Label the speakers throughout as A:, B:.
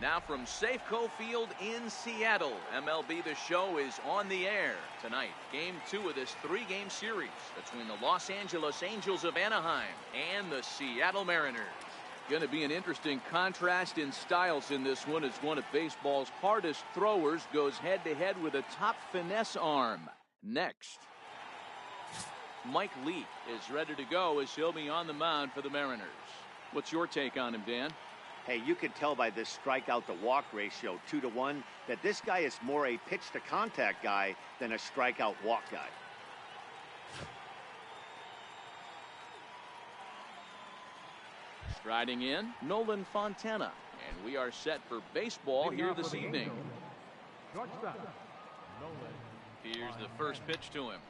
A: Now from Safeco Field in Seattle, MLB The Show is on the air. Tonight, Game 2 of this 3-game series between the Los Angeles Angels of Anaheim and the Seattle Mariners. Going to be an interesting contrast in styles in this one as one of baseball's hardest throwers goes head-to-head with a top finesse arm. Next, Mike Leake is ready to go as he'll be on the mound for the Mariners. What's your take on him, Dan?
B: Hey, you can tell by this strikeout to walk ratio 2-to-1 that this guy is more a pitch to contact guy than a strikeout walk guy.
A: Striding in, Nolan Fontana, and we are set for baseball here this evening. Here's the first pitch to him.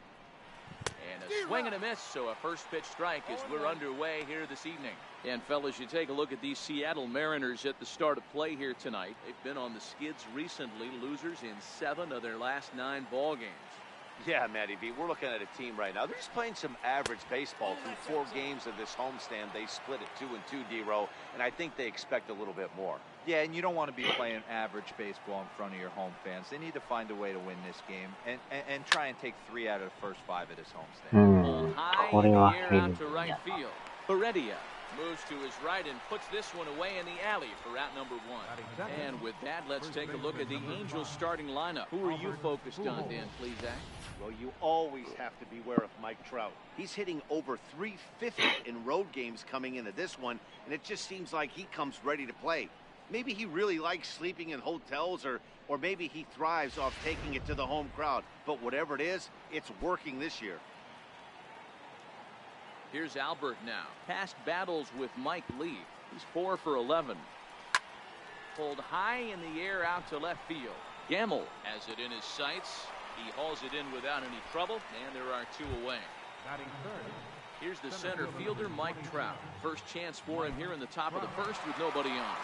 A: And a swing and a miss, so a first pitch strike as we're underway here this evening. And fellas, you take a look at these Seattle Mariners at the start of play here tonight. They've been on the skids recently, losers in 7 of their last 9 ball games.
B: Yeah, Matty B, we're looking at a team right now. They're just playing some average baseball through 4 games of this homestand. They split at 2-2, D-Row, and I think they expect a little bit more.
C: Yeah, and you don't want to be playing average baseball in front of your home fans. They need to find a way to win this game and try and take 3 out of the first 5 of this homestand.
A: High in the air out to right field. Heredia moves to his right and puts this one away in the alley for out number 1. And with that, let's take a look at the Angels starting lineup. Who are you focused on, Dan Plesac?
B: Well, you always have to beware of Mike Trout. He's hitting over 350 in road games coming into this one, and it just seems like he comes ready to play. Maybe he really likes sleeping in hotels, or maybe he thrives off taking it to the home crowd. But whatever it is, it's working this year.
A: Here's Albert now. Past battles with Mike Lee. He's 4 for 11. Pulled high in the air out to left field. Gamble has it in his sights. He hauls it in without any trouble, and there are 2 away. Here's the center fielder, Mike Trout. First chance for him here in the top of the first with nobody on.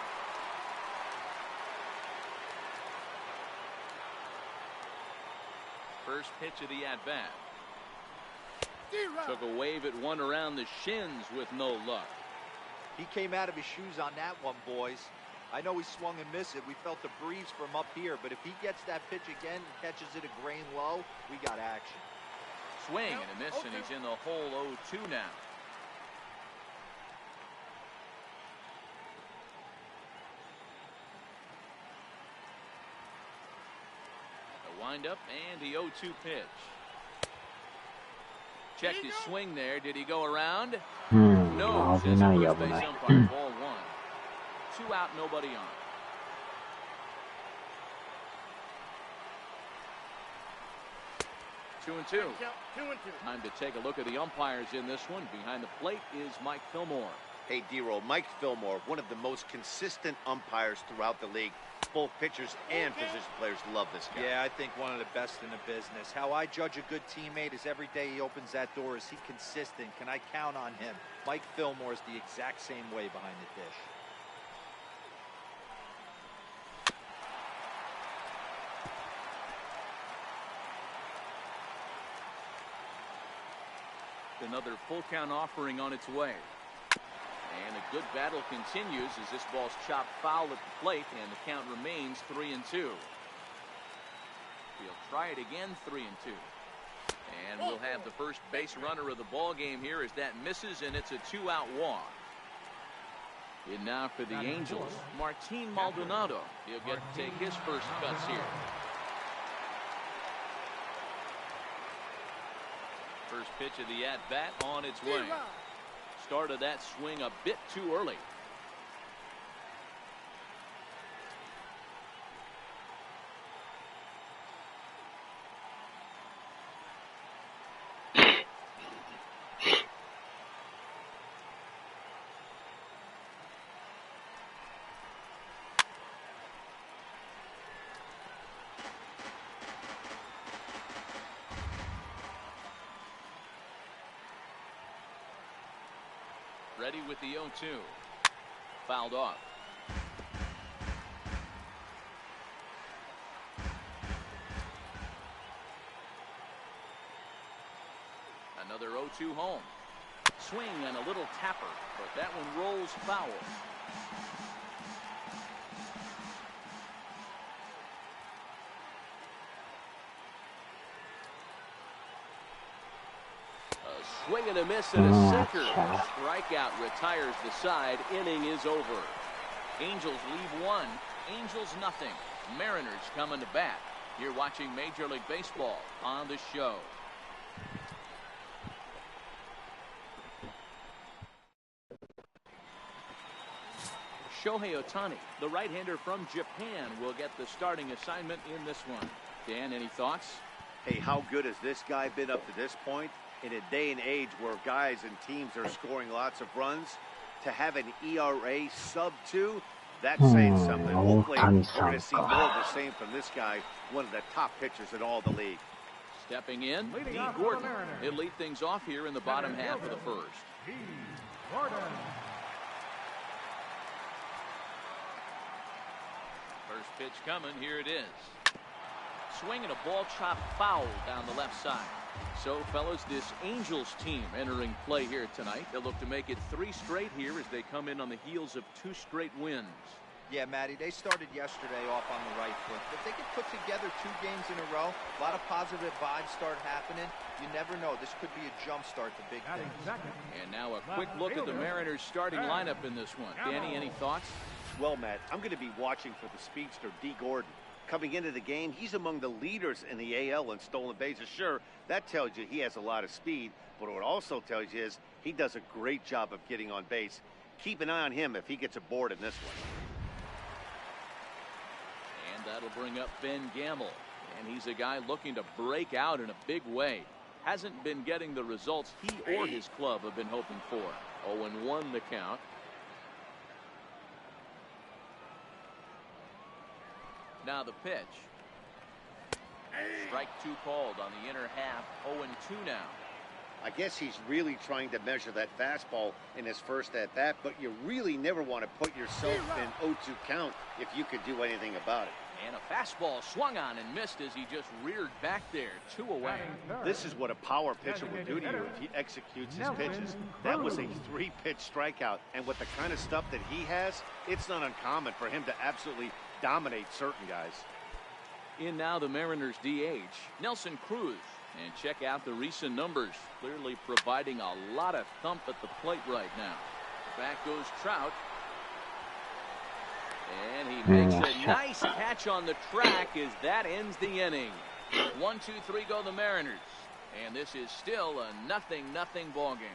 A: First pitch of the at-bat. Took a wave at one around the shins with no luck.
C: He came out of his shoes on that one, boys. I know he swung and missed it. We felt the breeze from up here, but if he gets that pitch again and catches it a grain low, we got action.
A: Swing and a miss, and he's in the hole 0-2 now. The windup and the 0-2 pitch. Checked his swing there. Did he go around? No. Says the first base umpire, ball 1. 2 out, nobody on. Two and two. Time to take a look at the umpires in this one. Behind the plate is Mike Fillmore.
B: Hey, D-Roll, Mike Fillmore, one of the most consistent umpires throughout the league. Both pitchers and position players love this guy.
C: Yeah, I think one of the best in the business. How I judge a good teammate is every day he opens that door. Is he consistent? Can I count on him? Mike Fillmore is the exact same way behind the dish.
A: Another full count offering on its way. And a good battle continues as this ball's chopped foul at the plate, and the count remains 3-2. He'll try it again, 3-2. And we'll have the first base runner of the ball game here as that misses, and it's a 2-out walk. And now for the Angels, Martin Maldonado. He'll get to take his first cuts here. First pitch of the at-bat on its way. Started that swing a bit too early. Ready with the 0-2. Fouled off. Another 0-2 home. Swing and a little tapper, but that one rolls foul. Swing and a miss and a sinker. Strikeout retires the side. Inning is over. Angels leave 1. Angels nothing. Mariners coming to bat. You're watching Major League Baseball on the show. Shohei Ohtani, the right-hander from Japan, will get the starting assignment in this one. Dan, any thoughts?
B: Hey, how good has this guy been up to this point? In a day and age where guys and teams are scoring lots of runs, to have an ERA sub-2, that's saying something. Hopefully, we're going to see more of the same from this guy, one of the top pitchers in all the league.
A: Stepping in, D. Gordon. He'll lead things off here in the bottom half of the first.
D: D. Gordon.
A: First pitch coming, here it is. Swinging a ball chopped foul down the left side. So, fellas, this Angels team entering play here tonight. They'll look to make it 3 straight here as they come in on the heels of 2 straight wins.
C: Yeah, Matty, they started yesterday off on the right foot. If they can put together 2 games in a row, a lot of positive vibes start happening. You never know. This could be a jump start to big things.
A: And now a quick look at the Mariners' starting lineup in this one. Danny, any thoughts?
B: Well, Matt, I'm going to be watching for the speedster, D. Gordon. Coming into the game, he's among the leaders in the AL in stolen bases. Sure, that tells you he has a lot of speed, but what it also tells you is he does a great job of getting on base. Keep an eye on him if he gets aboard in this one.
A: And that'll bring up Ben Gamble. And he's a guy looking to break out in a big way. Hasn't been getting the results he or his club have been hoping for. 0-1 the count. Now the pitch. Strike 2 called on the inner half. 0-2 now.
B: I guess he's really trying to measure that fastball in his first at-bat, but you really never want to put yourself in 0-2 count if you could do anything about it.
A: And a fastball swung on and missed as he just reared back there. 2 away.
B: This is what a power pitcher will do to you if he executes his pitches. That was a 3-pitch strikeout, and with the kind of stuff that he has, it's not uncommon for him to absolutely dominate certain guys.
A: In now the Mariners DH, Nelson Cruz. And check out the recent numbers. Clearly providing a lot of thump at the plate right now. Back goes Trout. And he makes a nice catch on the track as that ends the inning. 1, 2, 3 go the Mariners. And this is still a 0-0 ball game.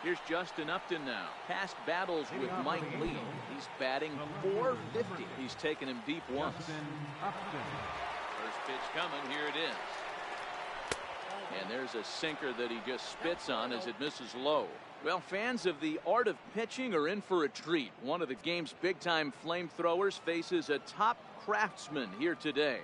A: Here's Justin Upton now. Past battles with Mike Lee. He's batting .450. He's taken him deep once. First pitch coming. Here it is. And there's a sinker that he just spits on as it misses low. Well, fans of the art of pitching are in for a treat. One of the game's big-time flamethrowers faces a top craftsman here today.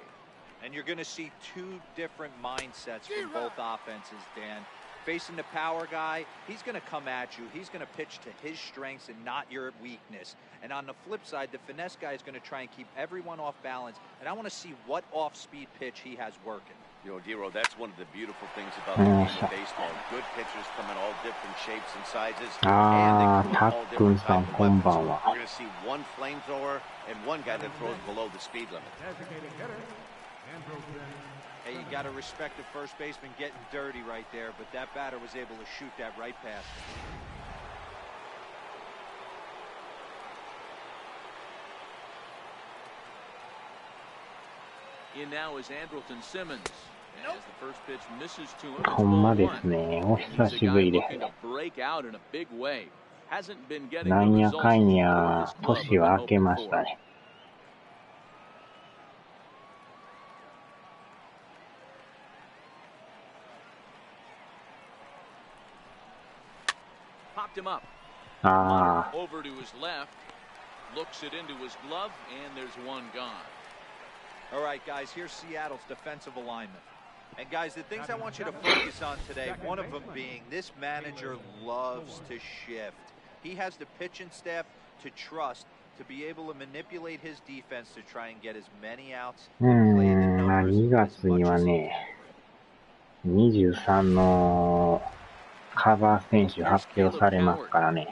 C: And you're going to see 2 different mindsets from both offenses, Dan. Facing the power guy, he's going to come at you. He's going to pitch to his strengths and not your weakness. And on the flip side, the finesse guy is going to try and keep everyone off balance. And I want to see what off-speed pitch he has working.
B: You know, Dero, that's one of the beautiful things about the game of baseball. Good pitchers come in all different shapes and sizes. And they come in all different types of weapons. So we're going to see one flamethrower and one guy that throws below the speed limit.
C: Hey, you got to respect the first baseman getting dirty right there, but that batter was able to shoot that right past
A: him. In now is Andrelton Simmons. As the first pitch misses to him,
E: ほんまですね。お久しぶりです。なんやかんや年は明けましたね。ああ。
A: Over to his left, looks it into his glove, and there's one gone.
C: All right, guys, here's Seattle's defensive alignment. And, guys, the things I want you to focus on today, one of them being this manager loves to shift. He has the pitching staff to trust to be able to manipulate his defense to try and get as many outs.
E: まあ2月にはね、23のカバー選手発表されますからね。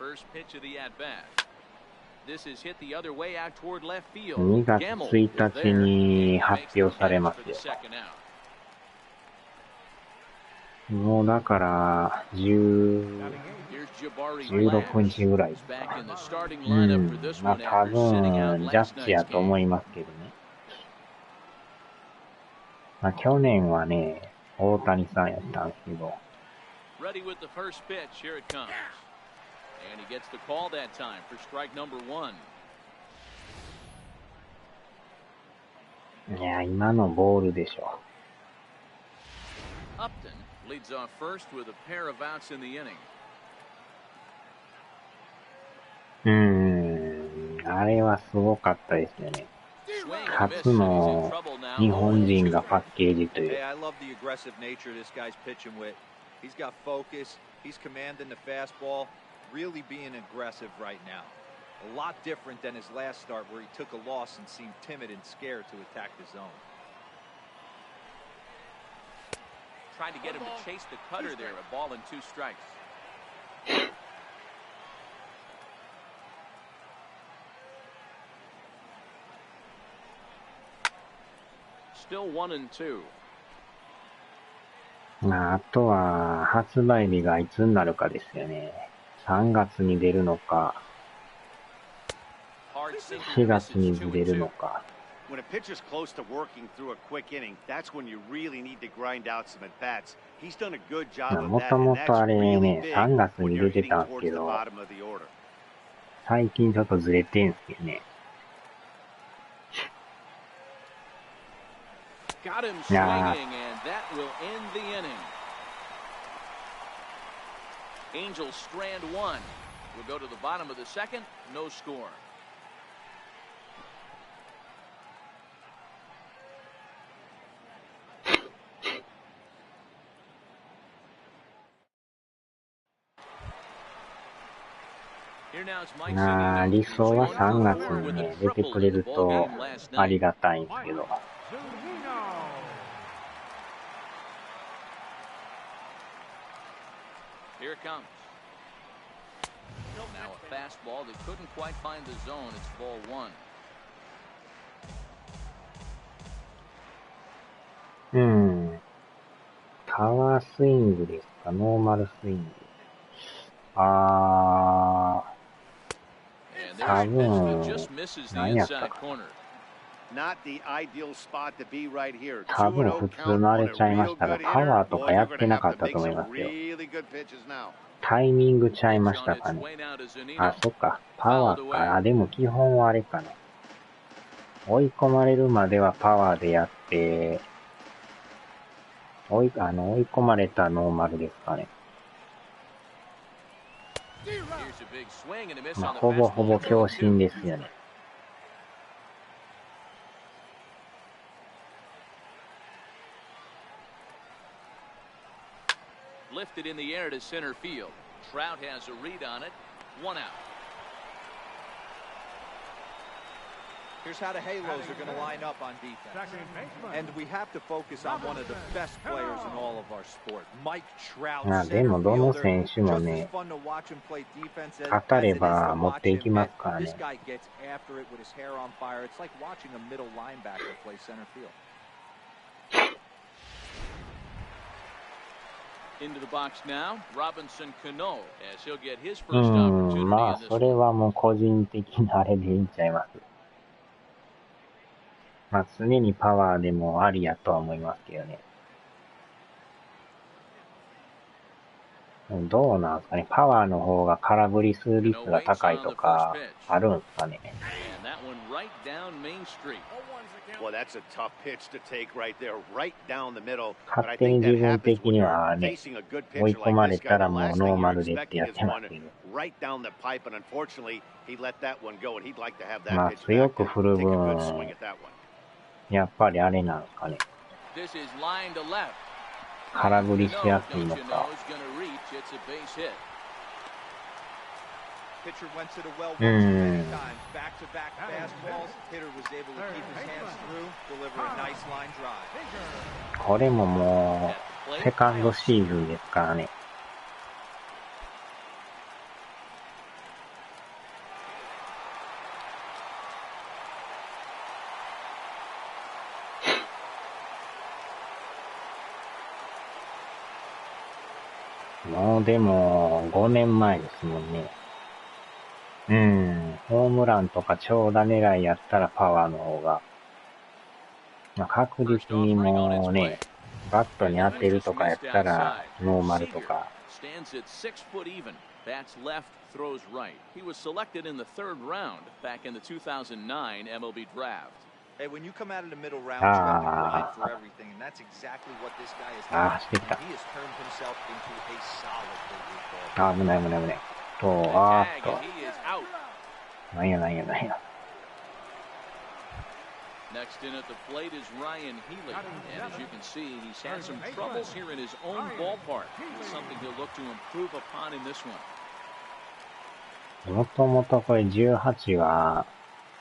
A: First pitch of the at bat. This is hit the other way out toward left field.
E: 2月1日に発表されますよ。もうだから16日ぐらいですか。まあ多分ジャッジやと思いますけどね。まあ去年はね、大谷さんやったんですけど。
A: Ready with the first pitch. Here it comes. And he gets the call that time for strike number 1.
E: いや、今のボールでしょ。
A: Upton leads off first with a pair of outs in the inning.
E: あれはすごかったですよね。初の日本人がパッケージという。
C: I love the aggressive nature this guy's pitching with. He's got focus. He's commanding the fastball. Really being aggressive right now. A lot different than his last start where he took a loss and seemed timid and scared to attack the zone.
A: Trying to get him to chase the cutter there. A ball and 2 strikes. Still 1 and 2.
E: まあ、あとは発売日がいつになるかですよね。3月に出るのか、4月に出るのか。
B: When a pitcher's close to working through a quick inning, that's when you really need to grind out some at bats. He's done a good job of that.
E: もともとあれね、3月に出てたんですけど、最近ちょっとずれてんすけどね。
A: Got him swinging, and that will end the inning. Angels strand 1. We'll go to the bottom of the second. No score. Here now is Mike
E: まあ、理想は3月にね、出てくれるとありがたいんですけど。
A: Here it comes. Now a fastball that couldn't quite find the zone. It's ball
E: 1. パワースイングですか、ノーマルスイング。多分、何やったか。多分普通のあれちゃいましたが、パワーとかやってなかったと思いますよ。タイミングちゃいましたかね。あ、そっか。パワーか。あ、でも基本はあれかな。追い込まれるまではパワーでやって、追い込まれたノーマルですかね。まあ、ほぼほぼ強振ですよね。
A: Lifted in the air to center field. Trout has a read on it. 1 out.
C: Here's how the Halos are going to line up on defense. And we have to focus on one of the best players in all of our sport, Mike Trout.
E: まあでもどの選手もね、当たれば持っていきますからね。
C: This guy gets after it with his hair on fire. It's like watching a middle linebacker play center field.
A: Into the box now, Robinson Cano, as he'll get his first opportunity.
E: まあそれはもう個人的なあれでいいんちゃいます。まあ常にパワーでもありやとは思いますけどね。どうなんですかね。パワーの方が空振りする率が高いとかあるんですかね。勝手に自分的にはね、追い込まれたらもうノーマルでってやってますけど。まあ強く振る分、やっぱりあれなんですかね。空振りしやすいのか。これももうセカンドシーズンですからね。もうでも5年前ですもんね。ホームランとか長打狙いやったらパワーの方が、まあ、確実にもうね、バットに当てるとかやったらノーマルとか。
A: Bats left, throws right. He was selected in the 3rd round back in the 2009 MLB draft.
C: Hey, when you come out of the middle round, you have to grind for everything, and that's exactly what this guy has done. He has turned himself into a solid big league player.
E: 危ない。なんや。
A: Next in at the plate is Ryan Healy, and as you can see, he's had some troubles here in his own ballpark. It's something he'll look to improve upon in this one.
E: もともとこれ18は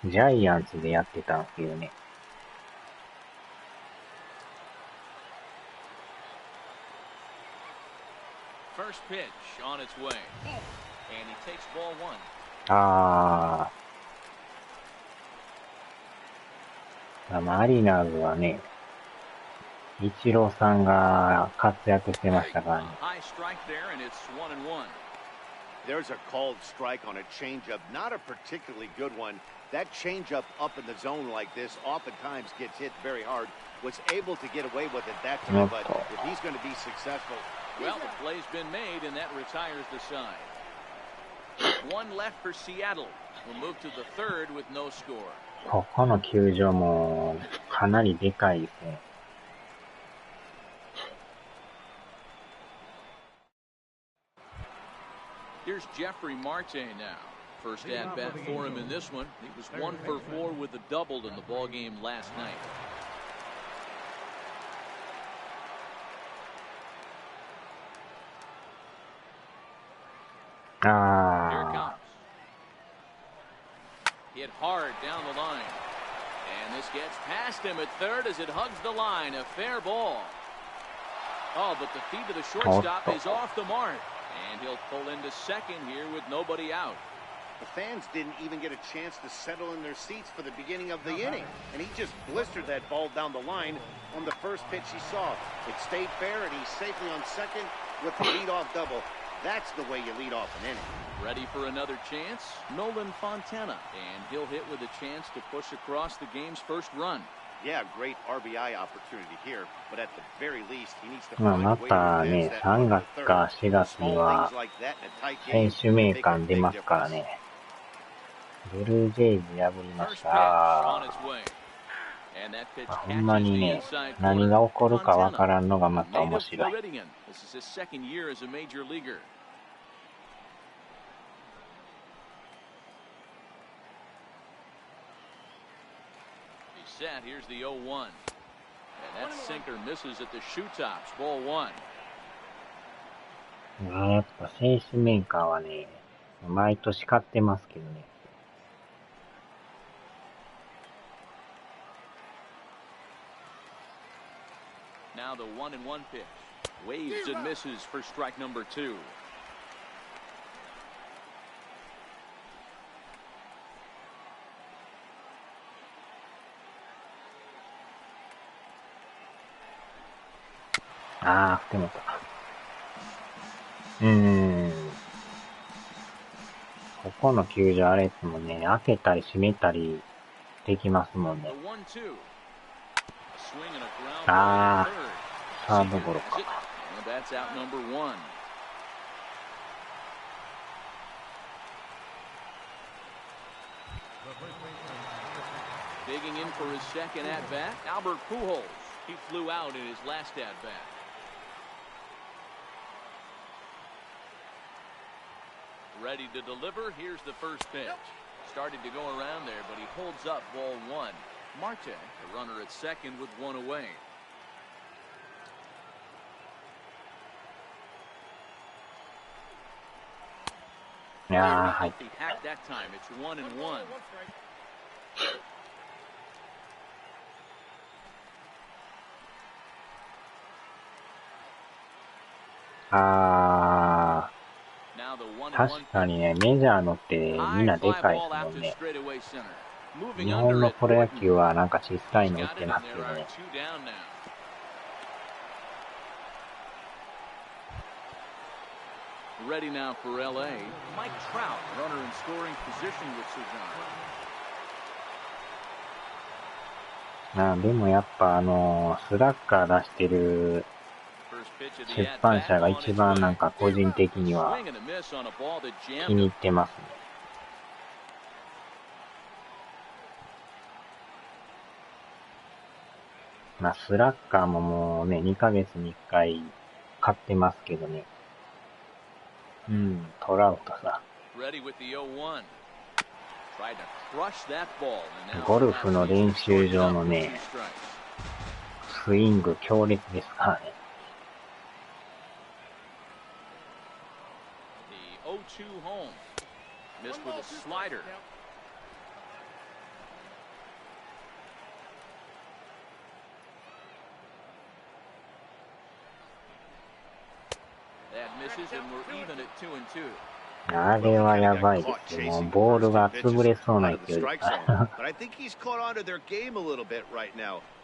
E: ジャイアンツでやってたんですけどね。
A: First pitch on its way, and he takes ball
E: 1. マリナーズはね、イチローさんが活躍してましたからね。
B: There's a called strike on a changeup, not a particularly good one. That changeup up in the zone like this oftentimes gets hit very hard. Was able to get away with it that time, but if he's going to be successful,
A: well, the play's been made, and that retires the side. One left for Seattle. We'll move to the 3rd with no score.
E: ここの球場もかなりでかいですね。
A: Here's Jeffrey Marte now. First at bat for him in this one. He was 1 for 4 with a double in the ball game last night. Here it comes. Hit hard down the line. And this gets past him at 3rd as it hugs the line. A fair ball. Oh, but the feet of the shortstop is off the mark. And he'll pull into 2nd here with nobody out.
B: The fans didn't even get a chance to settle in their seats for the beginning of the inning. And he just blistered that ball down the line on the first pitch he saw. It stayed fair, and he's safely on 2nd with the leadoff double. That's the way you lead off an inning.
A: Ready for another chance? Nolan Fontana. And he'll hit with a chance to push across the game's first run.
B: Yeah, great RBI opportunity here, but at the very least, he needs to
E: またね、3月か4月には選手名鑑出ますからね。ブルージェイズ破りました。ほんまにね、何が起こるかわからんのがまた面白い。
A: Set. Here's the 0-1. And that sinker misses at the shoe tops. Ball 1.
E: やっぱ選手面鑑はね、毎年買ってますけどね。
A: Now the 1-1 pitch. Waves and misses for strike number 2.
E: 振ってもた。ここの球場あれですもんね、開けたり閉めたりできますもんね。サードゴロか。
A: Digging in for his second at bat, Albert Pujols. He flew out in his last at bat. Ready to deliver. Here's the first pitch. Started to go around there, but he holds up ball 1. Marte, the runner at 2nd with 1 away. He hacked that time. It's 1-1.
E: Ah. 確かにね、メジャーのってみんなでかいですもんね。日本のプロ野球はなんか小さいの打ってますけどね。
A: Ready now for LA. Mike Trout, runner in scoring position with Suzanne.
E: でもやっぱスラッガー出してる出版社が一番なんか個人的には気に入ってますね。スラッガーももうね、2ヶ月に1回買ってますけどね。トラウトさ。ゴルフの練習場のね、スイング強烈ですからね。あれはやばいですよ。もうボールが潰れそうな勢いですから。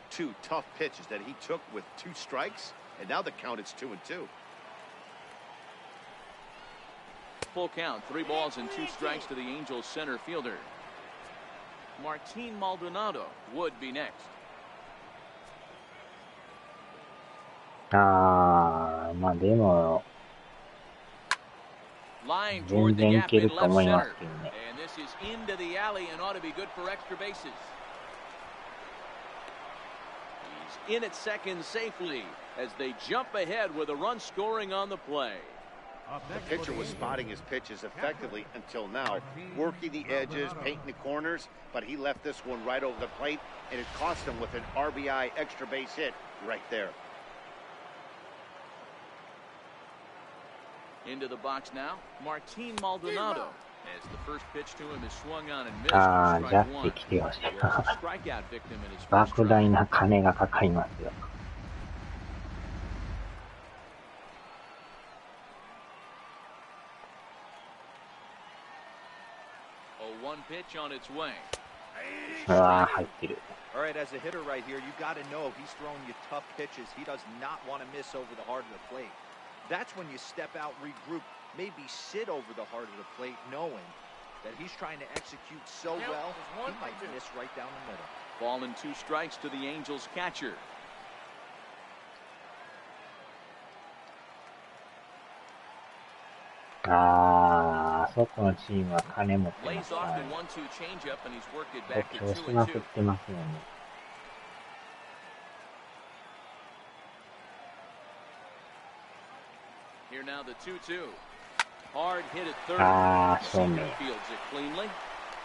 B: Two tough pitches that he took with 2 strikes, and now the count is 2-2.
A: Full count, 3 balls and 2 strikes to the Angels center fielder. Martin Maldonado would be next.
E: でも全然いけると思いますけどね。
A: And this is into the alley and ought to be good for extra bases. In at second safely as they jump ahead with a run scoring on the play.
B: The pitcher was spotting his pitches effectively until now, working the edges, painting the corners, but he left this one right over the plate, and it cost him with an RBI extra base hit right there.
A: Into the box now, Martin Maldonado. As the first pitch to him is swung on and missed.
E: ジャッジ来てほしい。莫大な金がかかりますよ。入ってる。
C: All right, as a hitter right here, you got to know if he's throwing you tough pitches, he does not want to miss over the heart of the plate. That's when you step out, regroup, maybe sit over the heart of the plate, knowing that he's trying to execute so well, he might miss right down the middle.
A: Ball and 2 strikes to the Angels catcher.
E: そこのチームは金持ってますからね。補強しまくってますよね。
A: Here now the 2-2. Hard hit at third.
E: 正面。
A: Fields it cleanly.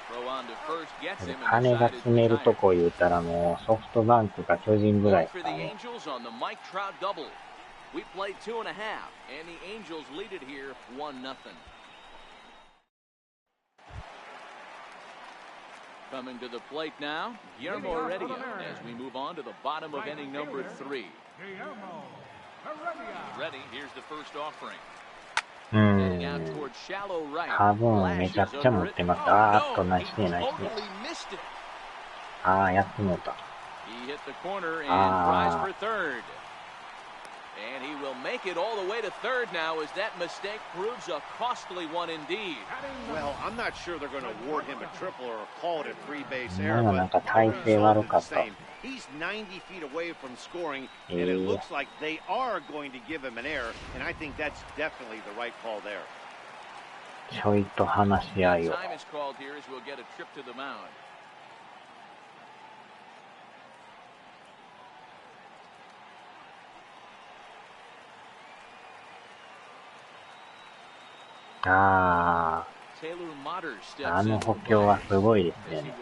A: Throw on to first gets him.
E: 金が詰めるとこ言うたらもうソフトバンクか巨人ぐらいですかね。
A: Mike Trout double. We played 2.5, and the Angels lead it here 1-0. Coming to the plate now, Guillermo Heredia as we move on to the bottom of inning number 3. Ready, here's the first offering.
E: 多分めちゃくちゃ持ってます。ナイスね、ナイスね。やってもうた。
A: He hit the corner and tries for third. And he will make it all the way to third now as that mistake proves a costly one indeed.
B: Well, I'm not sure they're going to award him a triple or call it a 3-base error, but he's 90 feet away from scoring, and it looks like they are going to give him an error, and I think that's definitely the right call there.
E: ちょいと話し合いを。
A: Time is called here as we'll get a trip to the mound.
E: の補強はすごいですよね。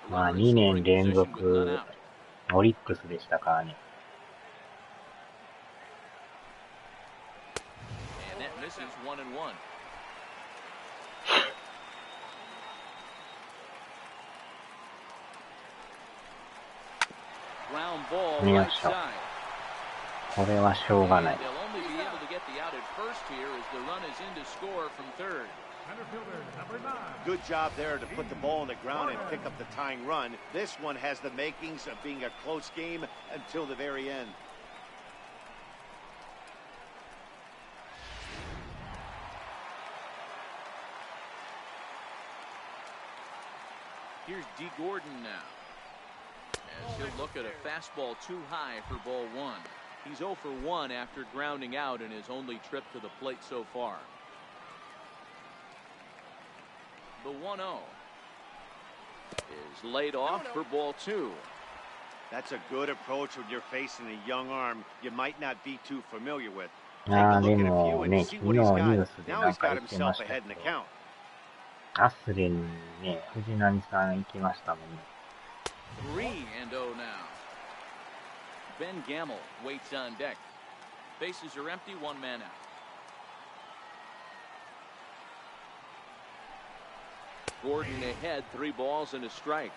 E: 2年連続オリックスでしたからね。よいしょ。これはしょうがない。
B: Good job there to put the ball on the ground and pick up the tying run. This one has the makings of being a close game until the very end.
A: Here's D. Gordon now. As he'll look at a fastball too high for ball one. He's 0 for 1 after grounding out in his only trip to the plate so far. The 1-0 is laid off for ball two.
B: That's a good approach when you're facing a young arm you might not be too familiar with.
E: ああ、でもね、昨日ニュースでなんか言ってましたけど、アスレにね、藤波さん行きましたもんね。
A: 3-0 now. Ben Gamble waits on deck. Bases are empty, one man out. Gordon ahead, 3 balls and a strike.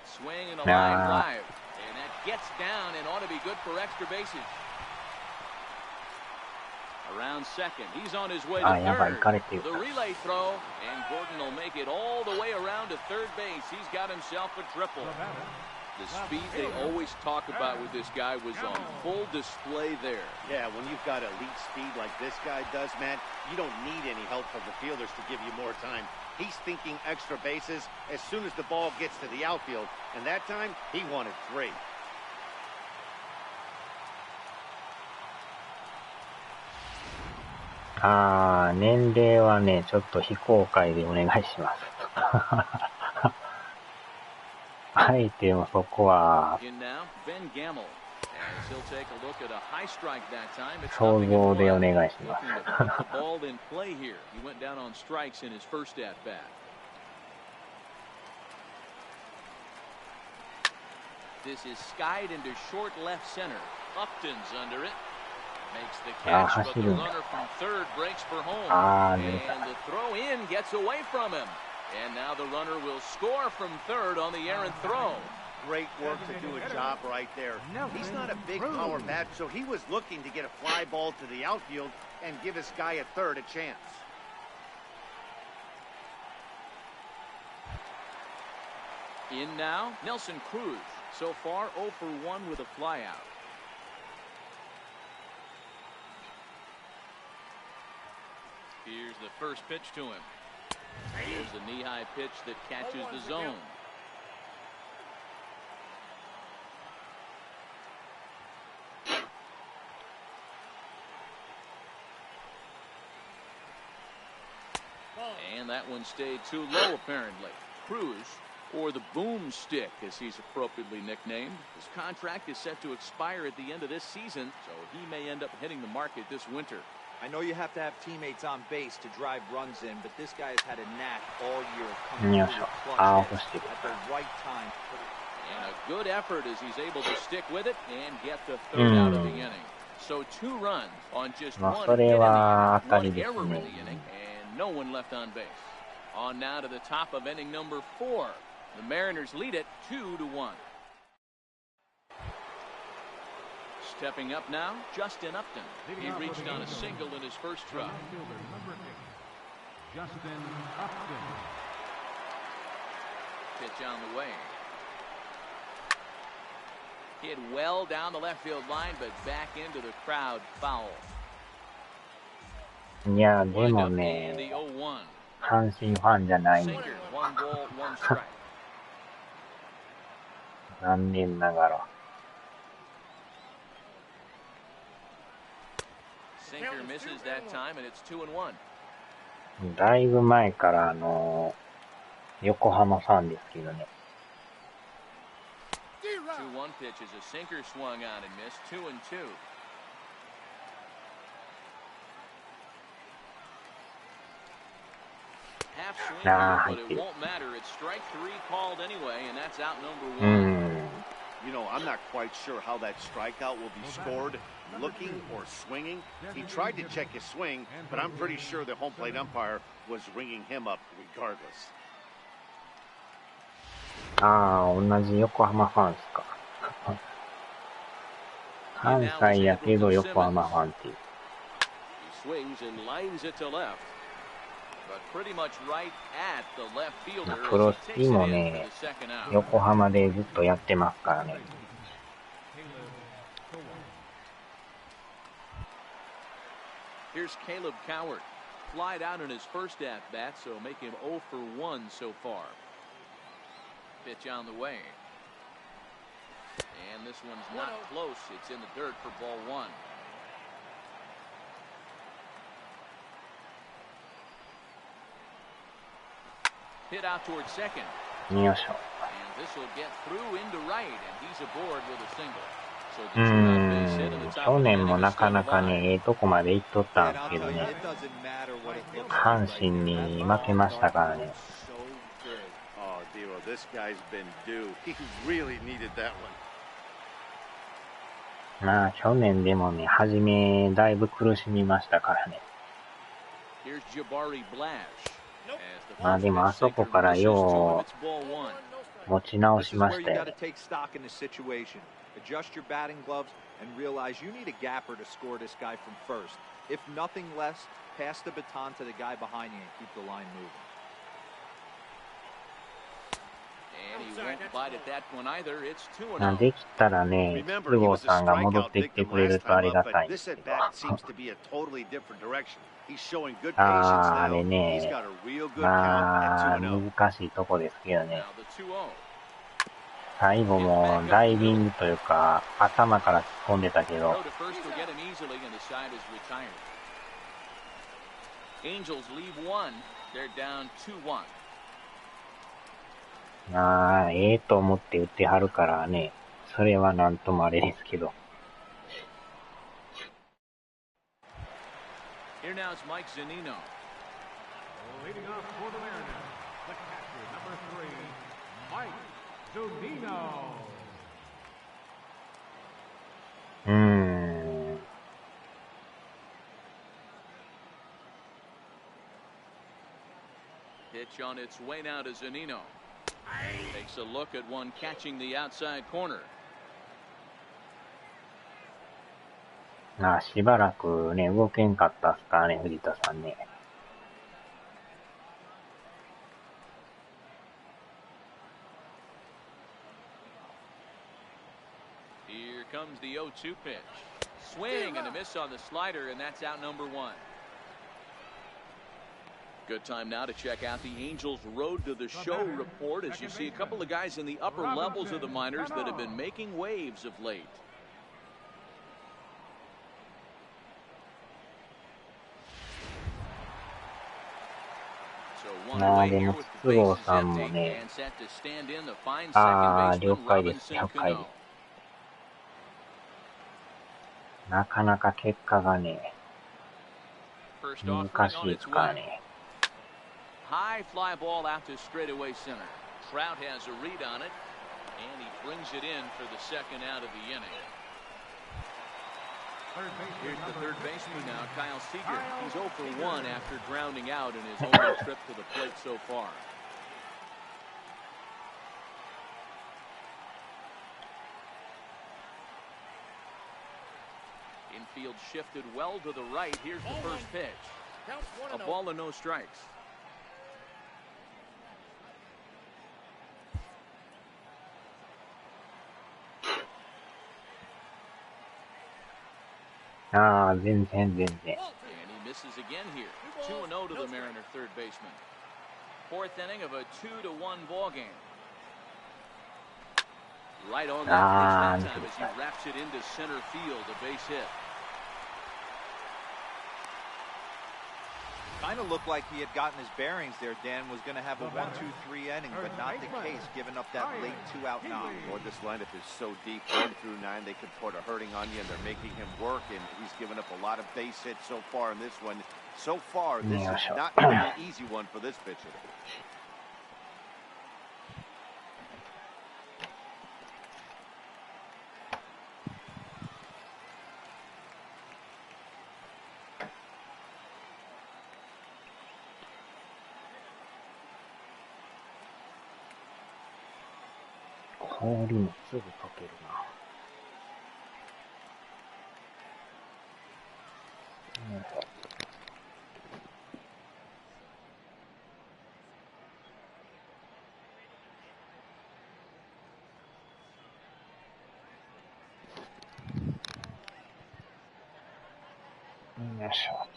A: Swing and a line drive. And that gets down and ought to be good for extra bases. Around second, he's on his way to third. The relay throw, and Gordon will make it all the way around to third base. He's got himself a triple. The speed they always talk about with this guy was on full display there.
B: Yeah, when you've got elite speed like this guy does, Matt, you don't need any help from the fielders to give you more time. He's thinking extra bases as soon as the ball gets to the outfield, and that time he wanted 3.
E: Ah, 年齢はね、ちょっと非公開でお願いします。あえてもそこは想像でお願いします。
A: This is skied into short left center. Upton's under it. Makes the catch, but the runner from third breaks for home. And the throw in gets away from him. And now the runner will score from third on the errant throw.
B: Great work to do a job right there. He's not a big power bat, so he was looking to get a fly ball to the outfield and give his guy at third a chance.
A: In now, Nelson Cruz. So far, 0 for 1 with a flyout. Here's the first pitch to him. Here's the knee-high pitch that catches the zone. And that one stayed too low, apparently. Cruz, or the boomstick, as he's appropriately nicknamed. His contract is set to expire at the end of this season, so he may end up hitting the market this winter.
C: I know you have to have teammates on base to drive runs in, but this guy has had a knack all year of coming through the clutch at the right time.
A: And a good effort as he's able to stick with it and get the third out of the inning. So 2 runs on just 1 hit inning, 1 error in the inning, and no one left on base. On now to the top of inning number 4. The Mariners lead it 2-1. Stepping up now, Justin Upton. He reached on a single in his first try.
D: Justin Upton.
A: Pitch on the way. Hit well down the left field line, but back into the crowd foul.
E: いや、でもね、阪神ファンじゃないんで。残念ながら。だいぶ前から横浜ファンですけどね。
A: 2-1 pitch as a sinker swung on and missed. 2-2. Half swing, but it won't matter. It's strike 3 called anyway, and that's out number 1.
B: You know, I'm not quite sure how that strikeout will be scored, looking or swinging. He tried to check his swing, but I'm pretty sure the home plate umpire was ringing him up regardless.
E: ああ、同じ横浜ファンですか。関西やけど横浜ファンっていう。プロスピもね、横浜でずっとやってますからね。
A: Here's Caleb Coward. Flied out in his first at-bat, so make him 0 for 1 so far. Pitch on the way. And this one's not close. It's in the dirt for ball 1. Hit out towards second.
E: よいしょ。
A: And this will get through into right, and he's aboard with a single. So the two-out base hit in the top
E: 去
A: of the
E: 年
A: inning
E: も
A: is
E: なか
A: still
E: なか
A: alive.
E: ね、とこまで行っとったんですけどね、阪神に負けましたからね。
B: Oh, Dero, this guy's been due. He really needed that one.
E: まあ、去年でもね、初め、だいぶ苦しみましたからね。
A: Here's Jabari Blash.
E: まあでも、あそこからよう持ち直しましたよね。
C: Adjust your batting gloves and realize you need a gapper to score this guy from first. If nothing less, pass the baton to the guy behind you and keep the line moving.
A: And he won't bite at that one either. It's 2-0.
E: できたらね、筒香さんが戻ってきてくれるとありがたいんですけど。あれね、まあ、難しいとこですけどね。最後もダイビングというか、頭から突っ込んでたけど。まあ、ええと思って打ってはるからね、それはなんともあれですけど。
A: Here now is Mike Zunino.
D: Leading off for the Mariners, the catcher, number 3, Mike Zunino.
A: Pitch on its way now to Zunino. Takes a look at one catching the outside corner.
E: まあ、しばらくね、動けんかったっすからね、藤田さんね。
A: Here comes the 0-2 pitch. Swing and a miss on the slider, and that's out number 1. Good time now to check out the Angels' Road to the Show report as you see a couple of guys in the upper levels of the minors that have been making waves of late. So
E: まあでも、筒香さんもね、了解です、了解です。なかなか結果がね、難しいですからね。
A: High fly ball out to straightaway center. Trout has a read on it, and he brings it in for the second out of the inning. Here's the third baseman now, Kyle Seager. He's 0 for 1 after grounding out in his only trip to the plate so far. Infield shifted well to the right. Here's the first pitch. A ball and no strikes.
E: And he
A: misses again here. 2-0 to the Mariner third baseman. Fourth inning of a 2-1 ball game. Right on that pitch that time as he wraps it into center field, a base hit.
C: Kind of looked like he had gotten his bearings there. Dan was going to have a 1-2-3 inning, but not the case, giving up that late 2-out knock.
B: Boy, this lineup is so deep, 1 through 9. They could put a hurting on you, and they're making him work, and he's given up a lot of base hits so far in this one. So far, this is not even an easy one for this pitcher.
E: 氷もすぐ溶けるな。よいしょ。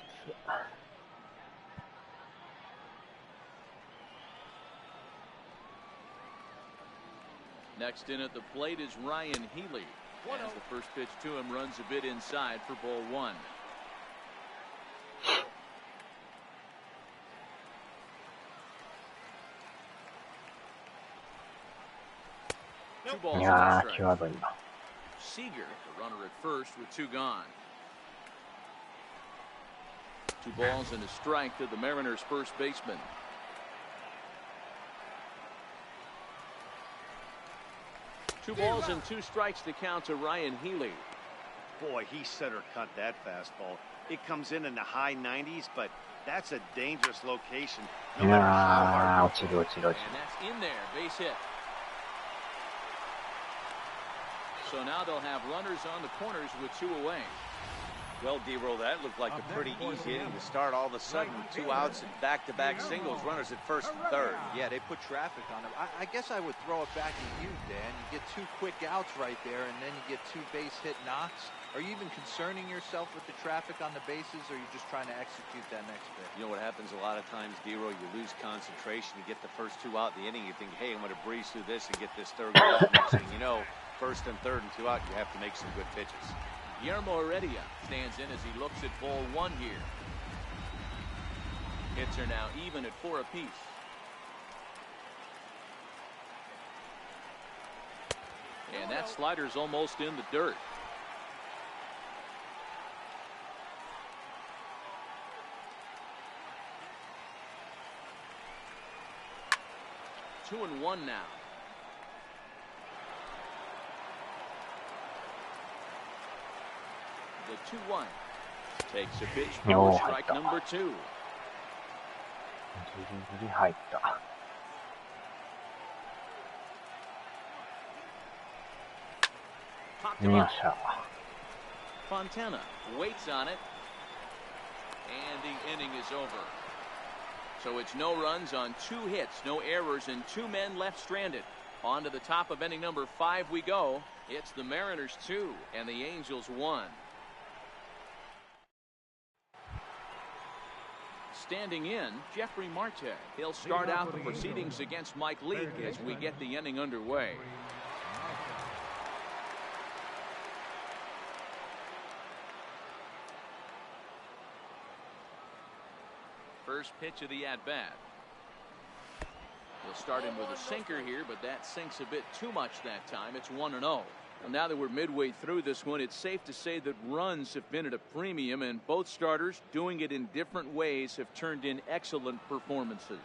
A: Next in at the plate is Ryan Healy. As the first pitch to him runs a bit inside for ball one. Two balls and a strike. Seager, the runner at first with two gone. Two balls and a strike to the Mariners' first baseman. Two balls and two strikes to count to Ryan Healy.
B: Boy, he center cut that fastball. It comes in the high 90s, but that's a dangerous location. No matter how hard.
A: And that's in there, base hit. So now they'll have runners on the corners with two away.
B: Well, D-Roll, that looked like a pretty easy inning to start. All of a sudden, two outs and back-to-back singles, runners at first and third.
C: Yeah, they put traffic on him. I guess I would throw it back at you, Dan. You get two quick outs right there, and then you get two base hit knocks. Are you even concerning yourself with the traffic on the bases, or are you just trying to execute that next bit?
B: You know what happens a lot of times, D-Roll? You lose concentration. You get the first two out in the inning. You think, hey, I'm going to breeze through this and get this third goal. Next thing you know, first and third and two out, you have to make some good pitches.
A: Guillermo Heredia stands in as he looks at ball one here. Hits are now even at 4 apiece. And that slider's almost in the dirt. Two and one now. The 2-1 takes a pitch for strike number two. Popped him up. Fontana waits on it, and the inning is over. So it's no runs on 2 hits, no errors, and 2 men left stranded. On to the top of inning number 5 we go. It's the Mariners 2 and the Angels 1. Standing in, Jeffrey Marte. He'll start out the proceedings against Mike Leake as we get the inning underway. First pitch of the at-bat. We'll start him with a sinker here, but that sinks a bit too much that time. It's 1-0. Now that we're midway through this one, it's safe to say that runs have been at a premium, and both starters, doing it in different ways, have turned in excellent performances.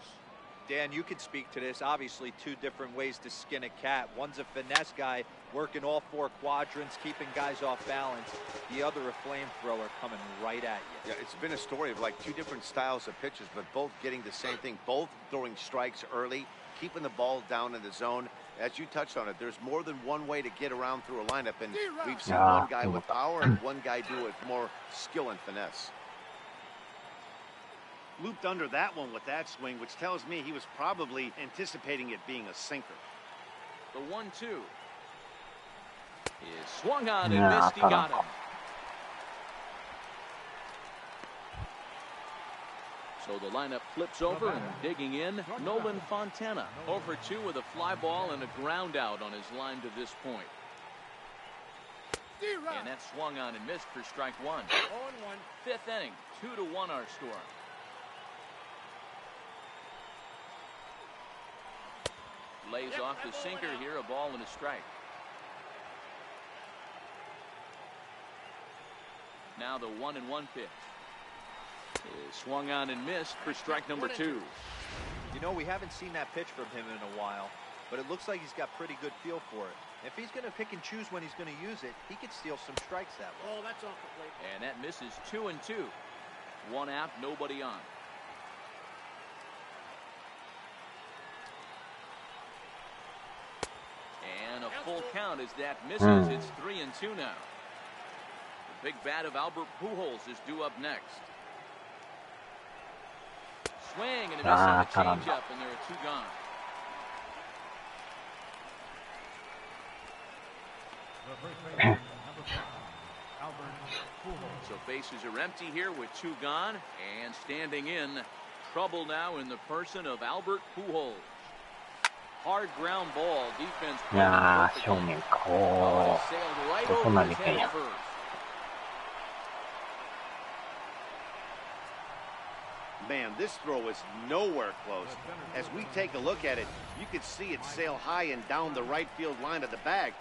C: Dan, you can speak to this. Obviously, 2 different ways to skin a cat. One's a finesse guy, working all 4 quadrants, keeping guys off balance. The other, a flamethrower coming right at you.
B: Yeah, it's been a story of like 2 different styles of pitchers, but both getting the same thing, both throwing strikes early, keeping the ball down in the zone. As you touched on it, there's more than one way to get around through a lineup, and we've seen one guy with power and one guy do it with more skill and finesse. Looped under that one with that swing, which tells me he was probably anticipating it being a sinker.
A: The 1-2 is swung on and missed. He got him. So the lineup flips over, and digging in, Nolan Fontana. 0-for-2 with a fly ball and a ground out on his line to this point. And that swung on and missed for strike 1. 0-1. 5th inning, 2-1 our score. Lays off the sinker here, a ball and a strike. Now the 1-1 pitch is swung on and missed for strike number 2.
C: You know, we haven't seen that pitch from him in a while, but it looks like he's got pretty good feel for it. If he's going to pick and choose when he's going to use it, he could steal some strikes that way.
A: Oh, that's off the plate. And that misses 2-2. 1 out, nobody on. And a full count as that misses. It's 3-2 now. The big bat of Albert Pujols is due up next. Swing and a miss on the changeup, and there are 2 gone. So bases are empty here with 2 gone, and standing in, trouble now in the person of Albert Pujols. hard ground ball. Defense.
E: いやー、正面か。おー。どこまで行けんや。
B: Man, this throw is nowhere close. As we take a look at it, you could see it sail high and down the right field line of the bag.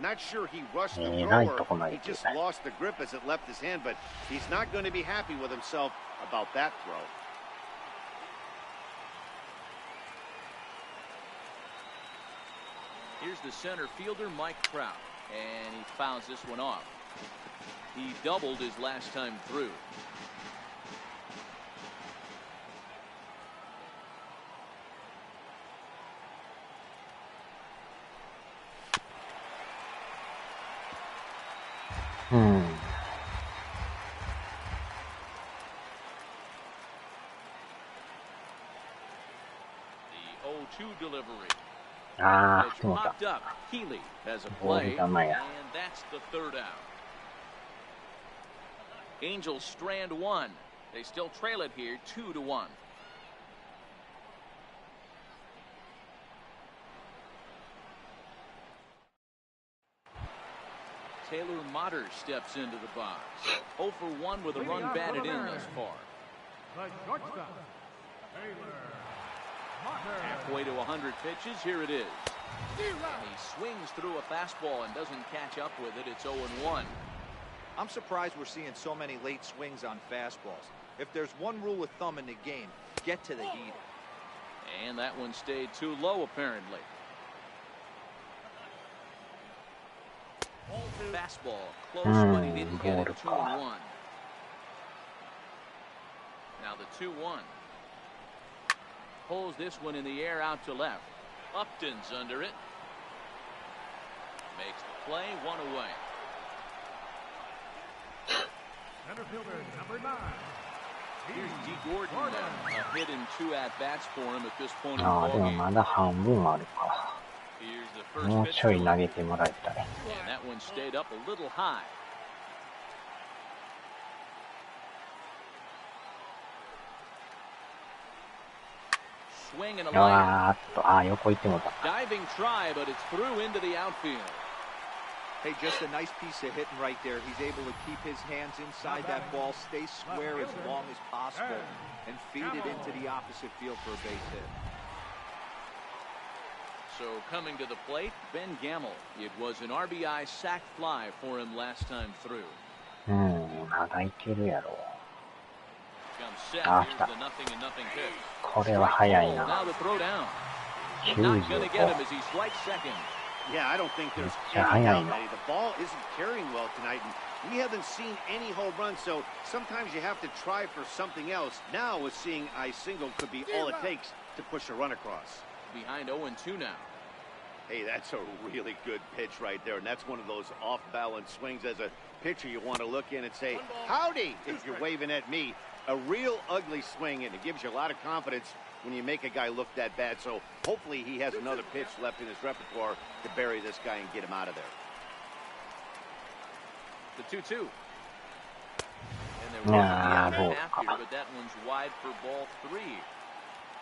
B: Not sure he rushed the thrower. He just lost the grip as it left his hand, but he's not going to be happy with himself about that throw.
A: Here's the center fielder, Mike Trout, and he fouls this one off. He doubled his last time through.
E: Hmm.
A: The 0-2 delivery.
E: Pitch
A: popped up. Healy has a play, and that's the third out. Angels strand one. They still trail it here, 2-1. Taylor Motter steps into the box. 0 for 1 with a run batted in thus far. Halfway to 100 pitches, here it is. And he swings through a fastball and doesn't catch up with it. It's 0-1.
C: I'm surprised we're seeing so many late swings on fastballs. If there's one rule of thumb in the game, get to the heat.
A: And that one stayed too low, apparently. Fastball close, but he didn't get it. 2-1. Now the 2-1. Pulls this one in the air out to left. Upton's under it. Makes the play, 1 away.
D: Center fielder number 9.
A: Here's D. Gordon now. A hit and 2 at-bats for him at this point in the
E: ああ、でも
A: ballgame.
E: まだ半分あるか。
A: Here's the
E: もう
A: first
E: ちょい
A: pitch.
E: 投げてもらいたい。
A: And that one stayed up a little high. Swing and a line.
E: 横行ってもらった。
A: Diving try, but it's through into the outfield.
C: Hey, just a nice piece of hitting right there. He's able to keep his hands inside that ball, stay square as long as possible, and feed it into the opposite field for a base hit.
A: So coming to the plate, Ben Gamble. It was an RBI sac fly for him last time through.
E: まだいけるやろ。
A: Comes set. Here's the 0-0 pitch.
E: これは早いな。
A: Now the throw down. Not going to get him
E: 95。
A: as he swipes second.
B: Yeah, I don't think there's
E: Yeah,
B: any
E: I
B: doubt,
E: know.
B: Eddie. The ball isn't carrying well tonight, and we haven't seen any home runs, so sometimes you have to try for something else. Now, with seeing I single could be all it takes to push a run across.
A: Behind 0-2 now.
B: Hey, that's a really good pitch right there, and that's one of those off-balance swings. As a pitcher, you want to look in and say, howdy, if you're waving at me. A real ugly swing, and it gives you a lot of confidence when you make a guy look that bad. So hopefully he has another pitch left in his repertoire to bury this guy and get him out of there.
A: The 2-2. And they're running the half here, but that one's wide for ball 3.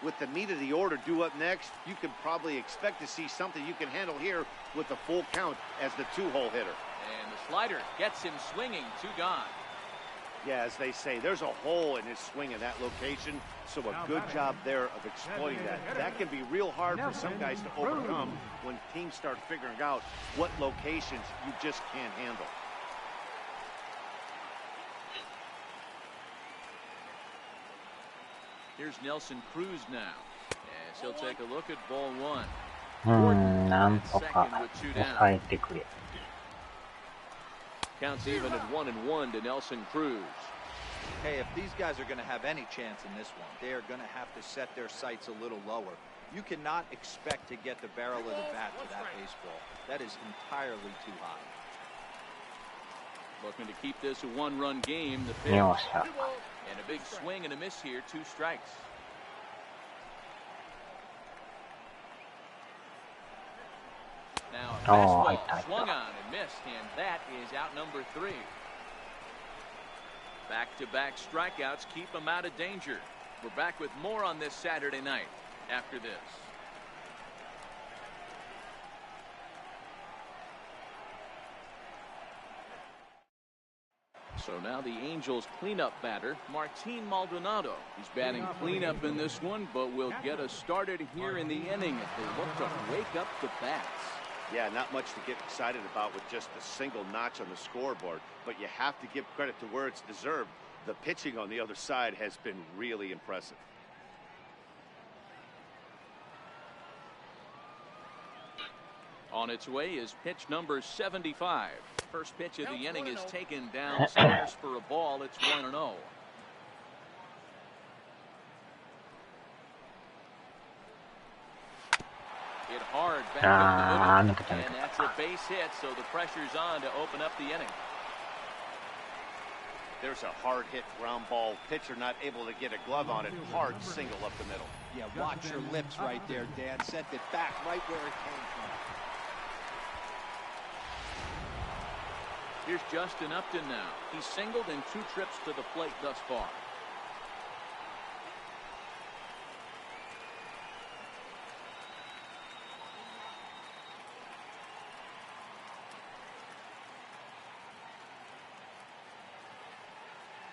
B: With the meat of the order due up next, you can probably expect to see something you can handle here with the full count as the 2-hole hitter.
A: And the slider gets him swinging, 2 gone.
B: Yeah, as they say, there's a hole in his swing in that location, so a good job there of exploiting that. That can be real hard for some guys to overcome when teams start figuring out what locations you just can't handle.
A: Here's Nelson Cruz now, as he'll take a look at ball 1.
E: なんとか抑えてくれ。
A: Counts even at 1-1 to Nelson Cruz.
C: Hey, if these guys are going to have any chance in this one, they are going to have to set their sights a little lower. You cannot expect to get the barrel of the bat to that baseball. That is entirely too high.
A: Looking to keep this a 1-run game. The pitch. And a big swing and a miss here, 2 strikes. Now a fastball swung on and missed, and that is out number 3. Back-to-back strikeouts keep him out of danger. We're back with more on this Saturday night after this. So now the Angels cleanup batter, Martin Maldonado. He's batting cleanup in this one, but will get us started here in the inning as they look to wake up the bats.
B: Yeah, not much to get excited about with just a single notch on the scoreboard, but you have to give credit to where it's deserved. The pitching on the other side has been really impressive.
A: On its way is pitch number 75. First pitch of the inning is taken downstairs for a ball. It's 1-0. Hit hard back up the middle, and that's a base hit, so the pressure's on to open up the inning.
B: There's a hard hit ground ball. Pitcher not able to get a glove on it. Hard single up the middle.
C: Yeah, watch your lips right there, Dan. Sent it back right where it came from.
A: Here's Justin Upton now. He's singled in 2 trips to the plate thus far.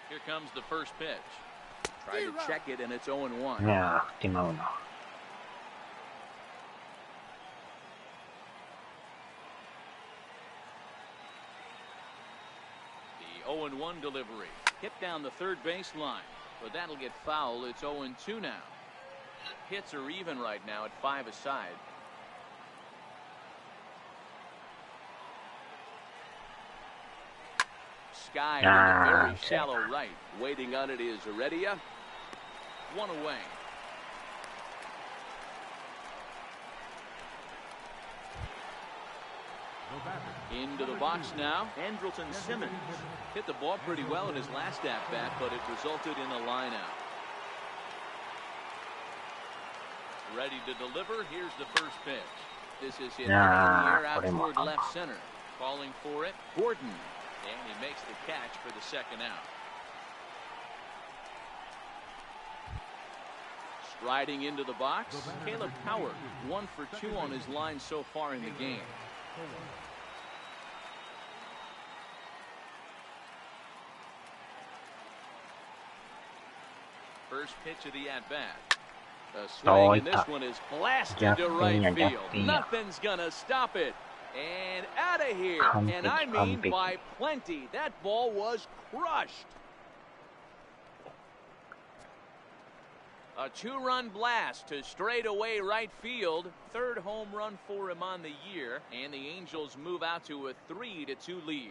A: Here comes the first pitch. Tried to check it, and it's 0-1.
E: Yeah, Timona.
A: The 0-1 delivery. Hit down the third base line, but that'll get foul. It's 0-2 now. Hits are even right now at 5 aside. Sky in the very shallow right. Waiting on it is Heredia. 1 away. Into the box now. Andrelton Simmons hit the ball pretty well in his last at-bat, but it resulted in a line-out. Ready to deliver. Here's the first pitch. This is hit in the air out toward left center. Calling for it, Gordon. And he makes the catch for the second out. Striding into the box, Caleb Howard, 1 for 2 on his line so far in the game. First pitch of the at-bat. The swing in this one is blasted to right field. Nothing's gonna stop it. And out of here, and I mean by plenty. That ball was crushed. A 2-run blast to straightaway right field. 3rd home run for him on the year, and the Angels move out to a 3-2 lead.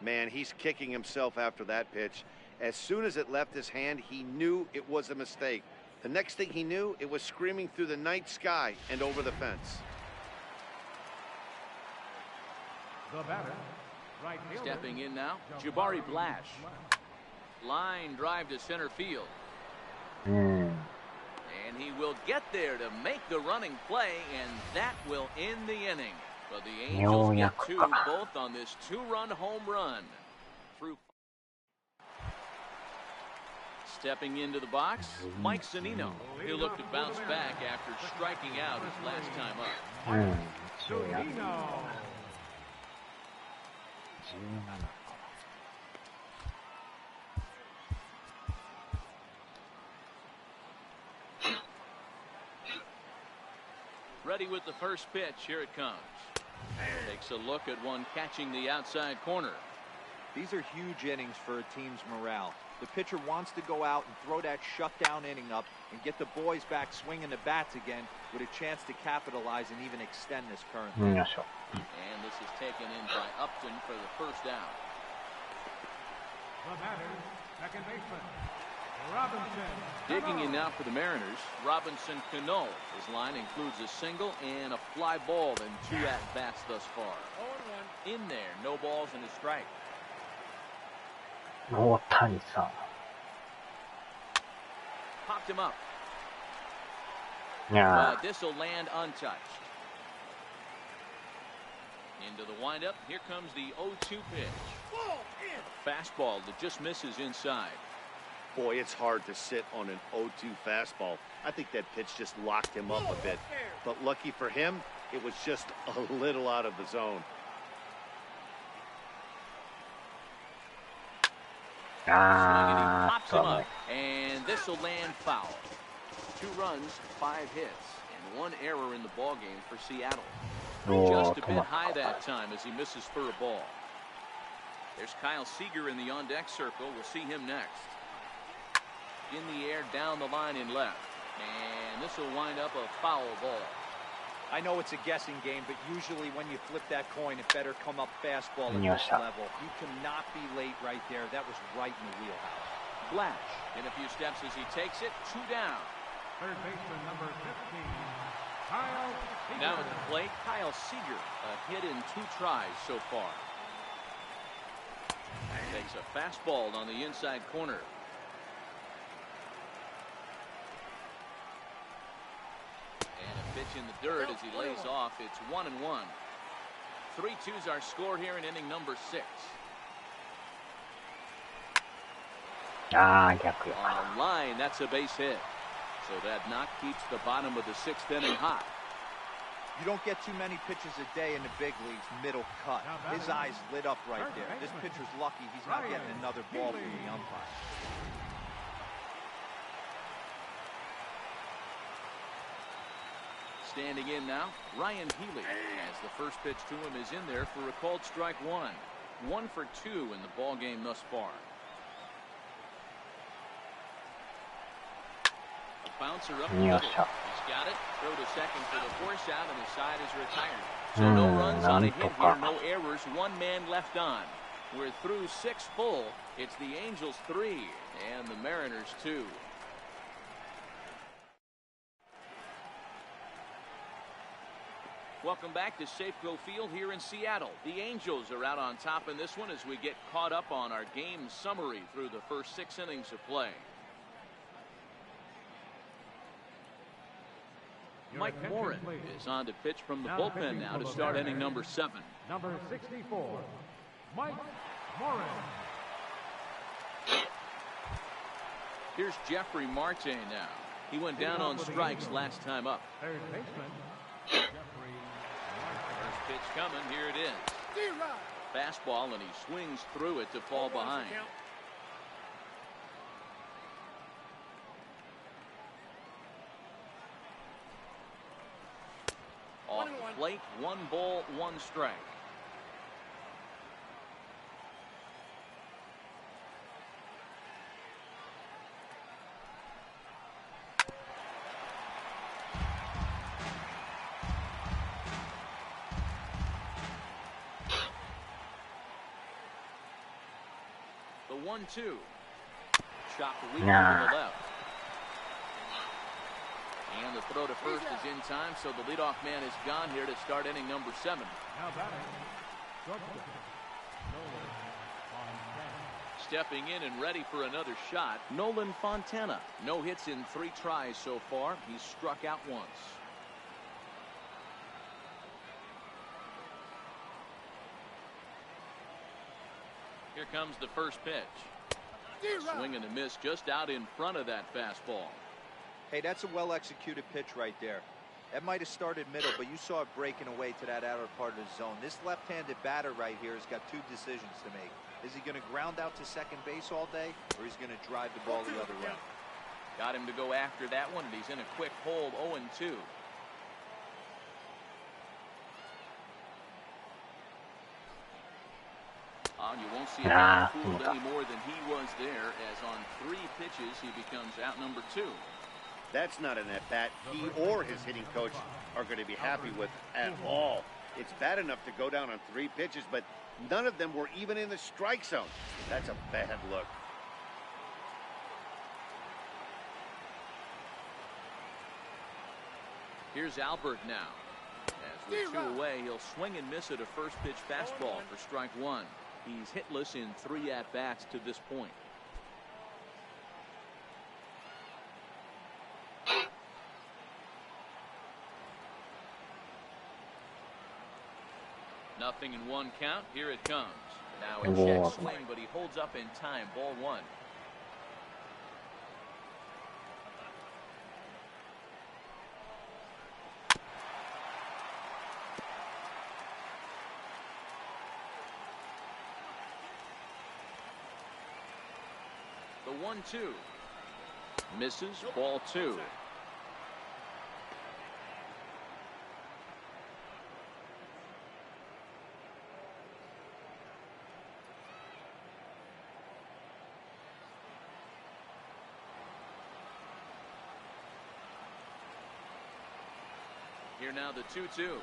B: Man, he's kicking himself after that pitch. As soon as it left his hand, he knew it was a mistake. The next thing he knew, it was screaming through the night sky and over the fence.
D: The batter, right fielder,
A: stepping in now, Jabari Blash. Line drive to center field. And he will get there to make the running play, and that will end the inning. But the Angels get 2 both on this 2-run home run. Stepping into the box, Mike Zunino. He'll look to bounce back after striking out his last time up. Ready with the first pitch. Here it comes. Takes a look at one catching the outside corner.
C: These are huge innings for a team's morale. The pitcher wants to go out and throw that shutdown inning up and get the boys back swinging the bats again with a chance to capitalize and even extend this current lead.
A: And this is taken in by Upton for the first out.
D: The batter, second baseman, Robinson.
A: Digging in now for the Mariners, Robinson Cano. His line includes a single and a fly ball in 2 at-bats thus far. 0-1 in there, no balls and a strike. Popped him up. But this will land untouched. Into the windup. Here comes the 0-2 pitch. A fastball that just misses inside.
B: Boy, it's hard to sit on an 0-2 fastball. I think that pitch just locked him up a bit. But lucky for him, it was just a little out of the zone.
A: Pops him up, and this will land foul. 2 runs, 5 hits, and 1 error in the ball game for Seattle. Just a bit high that time as he misses for a ball. There's Kyle Seager in the on-deck circle. We'll see him next. In the air, down the line in left. And this will wind up a foul ball.
C: I know it's a guessing game, but usually when you flip that coin, it better come up fastball at this level. You cannot be late right there. That was right in the wheelhouse.
A: Flash in a few steps as he takes it. 2 down.
D: Third baseman number 15, Kyle Seager.
A: Now at the plate, Kyle Seager. A hit in 2 tries so far. Takes a fastball on the inside corner. And a pitch in the dirt as he lays off. It's 1-1. 3-2's our score here in inning number 6. On the line, that's a base hit. So that knock keeps the bottom of the 6th inning hot.
C: You don't get too many pitches a day in the big leagues, middle cut. His eyes lit up right there. This pitcher's lucky he's not getting another ball from the umpire.
A: Standing in now, Ryan Healy, as the first pitch to him is in there for a called strike 1. 1 for 2 in the ball game thus far. A bouncer up the middle. He's got it. Throw to second for the force out, and his side is retired. So no runs on a hit here, no errors, 1 man left on. We're through 6 full. It's the Angels 3 and the Mariners 2. Welcome back to Safeco Field here in Seattle. The Angels are out on top in this one as we get caught up on our game summary through the first 6 innings of play. Mike Morin is on to pitch from the bullpen now to start inning number 7.
D: Number 64, Mike Morin.
A: Here's Jeffrey Marte now. He went down on strikes last time up.
D: Third baseman, Jeffrey.
A: First pitch coming. Here it is. Fastball, and he swings through it to fall behind. Off the plate, 1 ball, 1 strike. The 1-2. Chop weak to the left. And the throw to first is in time, so the leadoff man is gone here to start inning number 7.
D: Now batting, shortstop, Nolan Fontana.
A: Stepping in and ready for another shot, Nolan Fontana. No hits in 3 tries so far. He's struck out once. Here comes the first pitch. Swing and a miss just out in front of that fastball.
C: Hey, that's a well-executed pitch right there. That might have started middle, but you saw it breaking away to that outer part of the zone. This left-handed batter right here has got 2 decisions to make. Is he going to ground out to second base all day, or is he going to drive the ball the other way?
A: Got him to go after that one, and he's in a quick hold, 0-2. You won't see him fooled any more than he was there, as on 3 pitches he becomes out number 2.
B: That's not an at-bat he or his hitting coach are going to be happy with at all. It's bad enough to go down on 3 pitches, but none of them were even in the strike zone. That's a bad look.
A: Here's Albert now. As with 2 away, he'll swing and miss at a first pitch fastball for strike 1. He's hitless in 3 at-bats to this point. Nothing in 1 count. Here it comes. Now a check swing, but he holds up in time. Ball 1. The 1-2. Misses, ball 2. Here now the 2-2. Still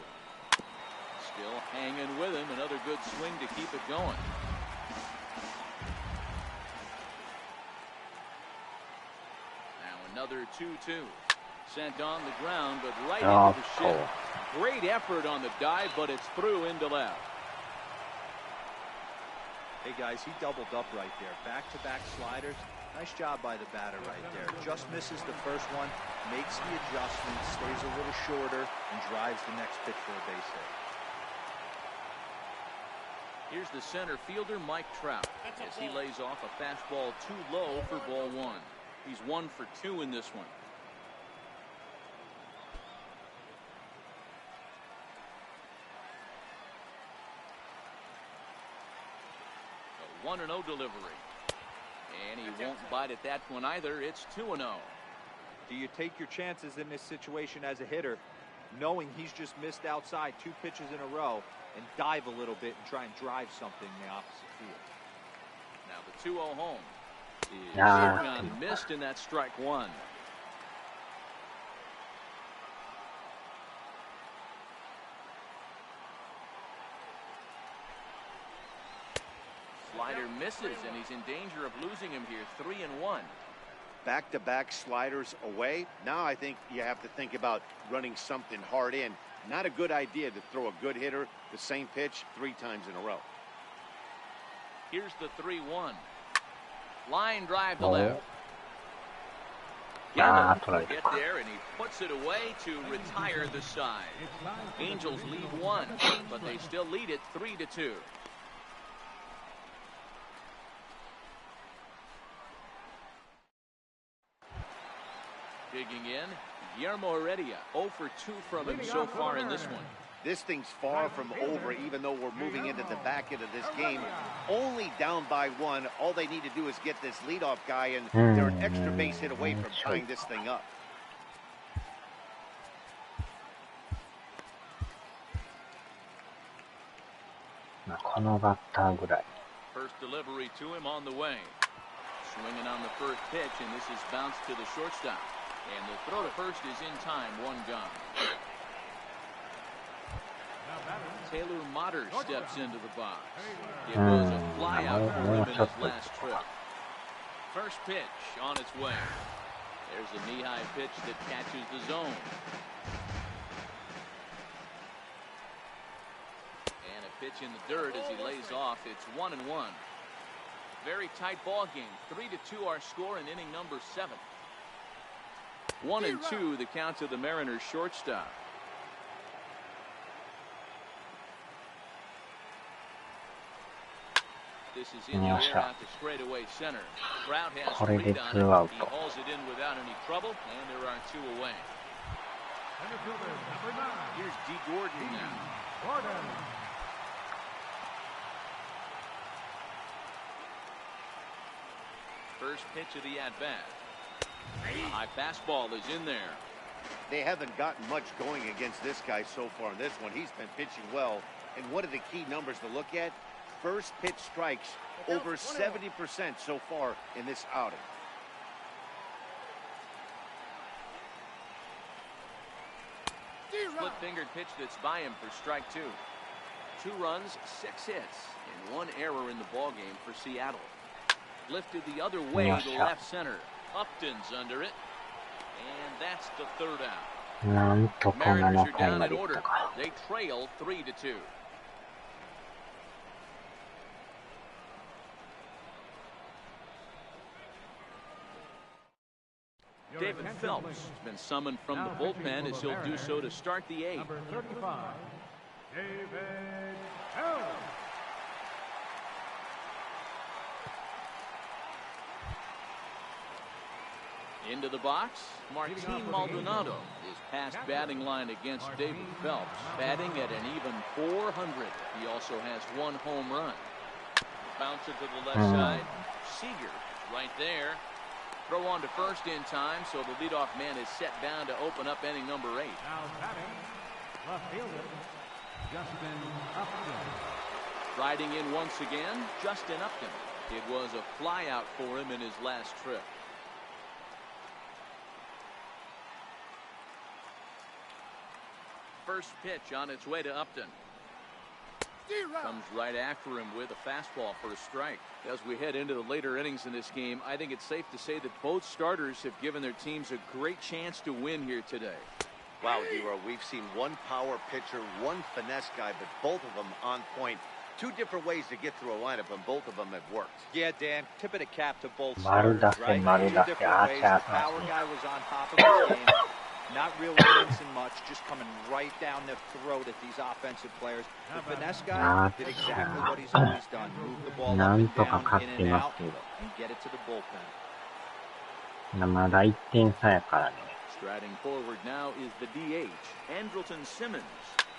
A: hanging with him. Another good swing to keep it going. Now another 2-2. Sent on the ground, but right into the shift. Great effort on the dive, but it's through into left.
C: Hey guys, he doubled up right there. Back-to-back sliders. Nice job by the batter right there. Just misses the first one, makes the adjustment, stays a little shorter, and drives the next pitch for a base hit.
A: Here's the center fielder, Mike Trout, as he lays off a fastball too low for ball 1. He's 1 for 2 in this one. A 1-0 delivery. And he won't bite at that one either. It's 2-0.
C: Do you take your chances in this situation as a hitter, knowing he's just missed outside 2 pitches in a row, and dive a little bit and try and drive something in the opposite field?
A: Now the 2-0 home is missed, and that's strike 1. Slider misses, and he's in danger of losing him here. 3-1.
B: Back-to-back sliders away. Now I think you have to think about running something hard in. Not a good idea to throw a good hitter the same pitch 3 times in a row.
A: Here's the 3-1. Line drive to left. Get there, and he puts it away to retire the side. Angels lead 1, but they still lead it 3-2. Digging in, Guillermo Heredia, 0 for 2 from him so far in this one.
B: This thing's far from over, even though we're moving into the back end of this game. Only down by 1. All they need to do is get this leadoff guy, and they're an extra base hit away from tying this thing up.
A: First delivery to him on the way. Swinging on the first pitch, and this is bounced to the shortstop. And the throw to first is in time, 1 gone. Taylor Motter steps into the box. It was a fly out for him in his last trip. First pitch on its way. There's a knee-high pitch that catches the zone. And a pitch in the dirt as he lays off. It's 1-1. Very tight ball game. 3-2 our score in inning number 7. 1-2 the count to the Mariners shortstop. This is in the air out to straightaway center. Trout has a read on it. He hauls it in without any trouble, and there are 2 away. Here's D. Gordon now. First pitch of the at-bat. High fastball is in there.
B: They haven't gotten much going against this guy so far in this one. He's been pitching well. And what are the key numbers to look at? First pitch strikes over 70% so far in this outing.
A: Split-fingered pitch that's by him for strike 2. 2 runs, 6 hits, and 1 error in the ballgame for Seattle. Lifted the other way to left center. Upton's under it. And that's the 3rd out. Mariners are down in order. They trail 3-2. David Phelps has been summoned from the bullpen as he'll do so to start the 8th.
D: Number 35, David Phelps.
A: Into the box, Martin Maldonado is past batting line against David Phelps, batting at an even .400. He also has 1 home run. Bouncer to the left side. Seager Right there. Throw on to first in time, so the leadoff man is set down to open up inning number 8.
D: Now batting, left fielder, Justin Upton.
A: Riding in once again, Justin Upton. It was a flyout for him in his last trip. First pitch on its way to Upton. Comes right after him with a fastball for a strike. As we head into the later innings in this game, I think it's safe to say that both starters have given their teams a great chance to win here today.
B: Wow, Hero, we've seen one power pitcher, one finesse guy, but both of them on point. Two different ways to get through a lineup, and both of them have worked.
C: Yeah, Dan, tip of the cap to both
E: starters,
C: right? Two different ways. The power guy was on top of his game. Not really missing much, just coming right down the throat at these offensive players. The finesse guy did exactly what he's always done. Move the ball up and down, in and out, and get it to the bullpen.
E: まだ1点差やからね。
A: Striding forward now is the DH, Andrelton Simmons.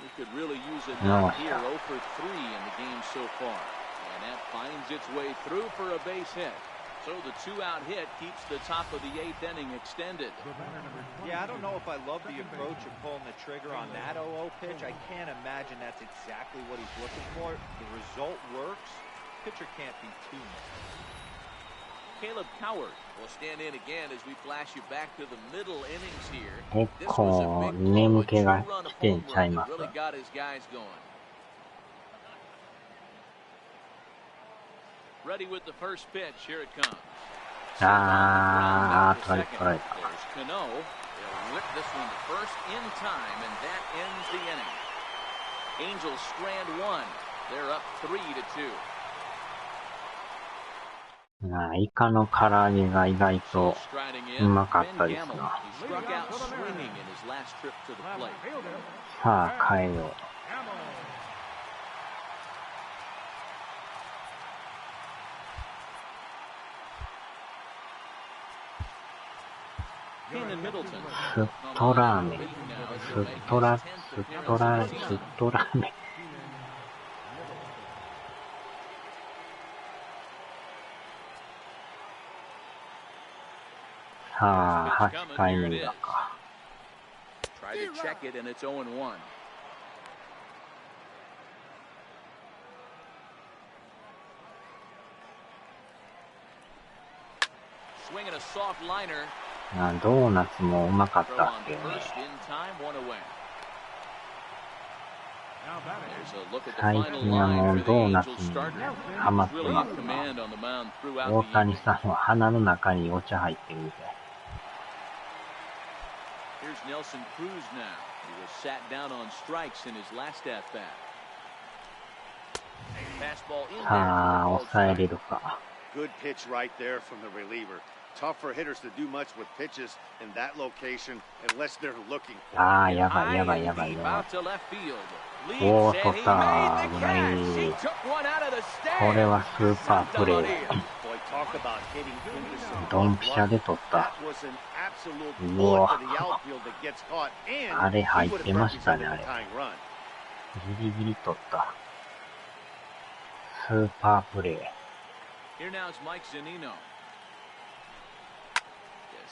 A: We could really use a knock here, 0 for 3 in the game so far. And that finds its way through for a base hit. So the 2-out hit keeps the top of the 8th inning extended.
C: Yeah, I don't know if I love the approach of pulling the trigger on that 0-0 pitch. I can't imagine that's exactly what he's looking for. The result works. Pitcher can't be too much.
A: Caleb Coward will stand in again as we flash you back to the middle innings here.
E: 結構眠気が来てんちゃいます。
A: Really got his guys going. Ready with the first pitch. Here it comes.
E: 取られた。
A: There's Cano. They'll whip this one to first in time, and that ends the inning. Angels strand one. They're up 3-2.
E: イカの唐揚げが意外とうまかったですな。さあ変えよう。すっとラーメン。すっとラーメン。さあ、8回目だか。
A: Try to check it and it's 0-1. Swinging a soft liner.
E: ドーナツもうまかったっけね。最近はもうドーナツにハマってますが、大谷さんは鼻の中にお茶入ってるみたい。さあ、抑えれるか。
B: Good pitch right there from the reliever. Tough for hitters to do much with pitches in that location unless they're looking for it.
E: やばい。おー、取った。危ない。これはスーパープレー。ドンピシャで取った。うわ。あれ入ってましたね、あれ。ギリギリ取った。スーパープレー。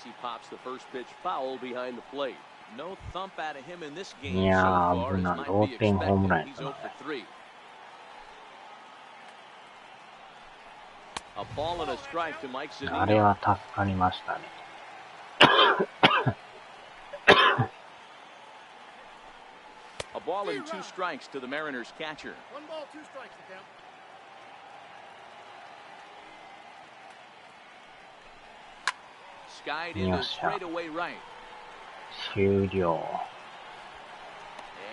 A: He pops the first pitch foul behind the plate. No thump out of him in this game so
E: いや
A: far
E: ー、
A: as
E: 危な
A: might
E: い。同
A: be
E: 点ホームラン
A: expected.
E: やっ
A: He's
E: た
A: 0
E: な。
A: for 3. A ball and a strike to Mike Zunino.
E: あれは助かりましたね。
A: A ball and 2 strikes to the Mariners catcher.
F: 1 ball, 2 strikes to count.
A: Skied into straightaway right.
E: 終了。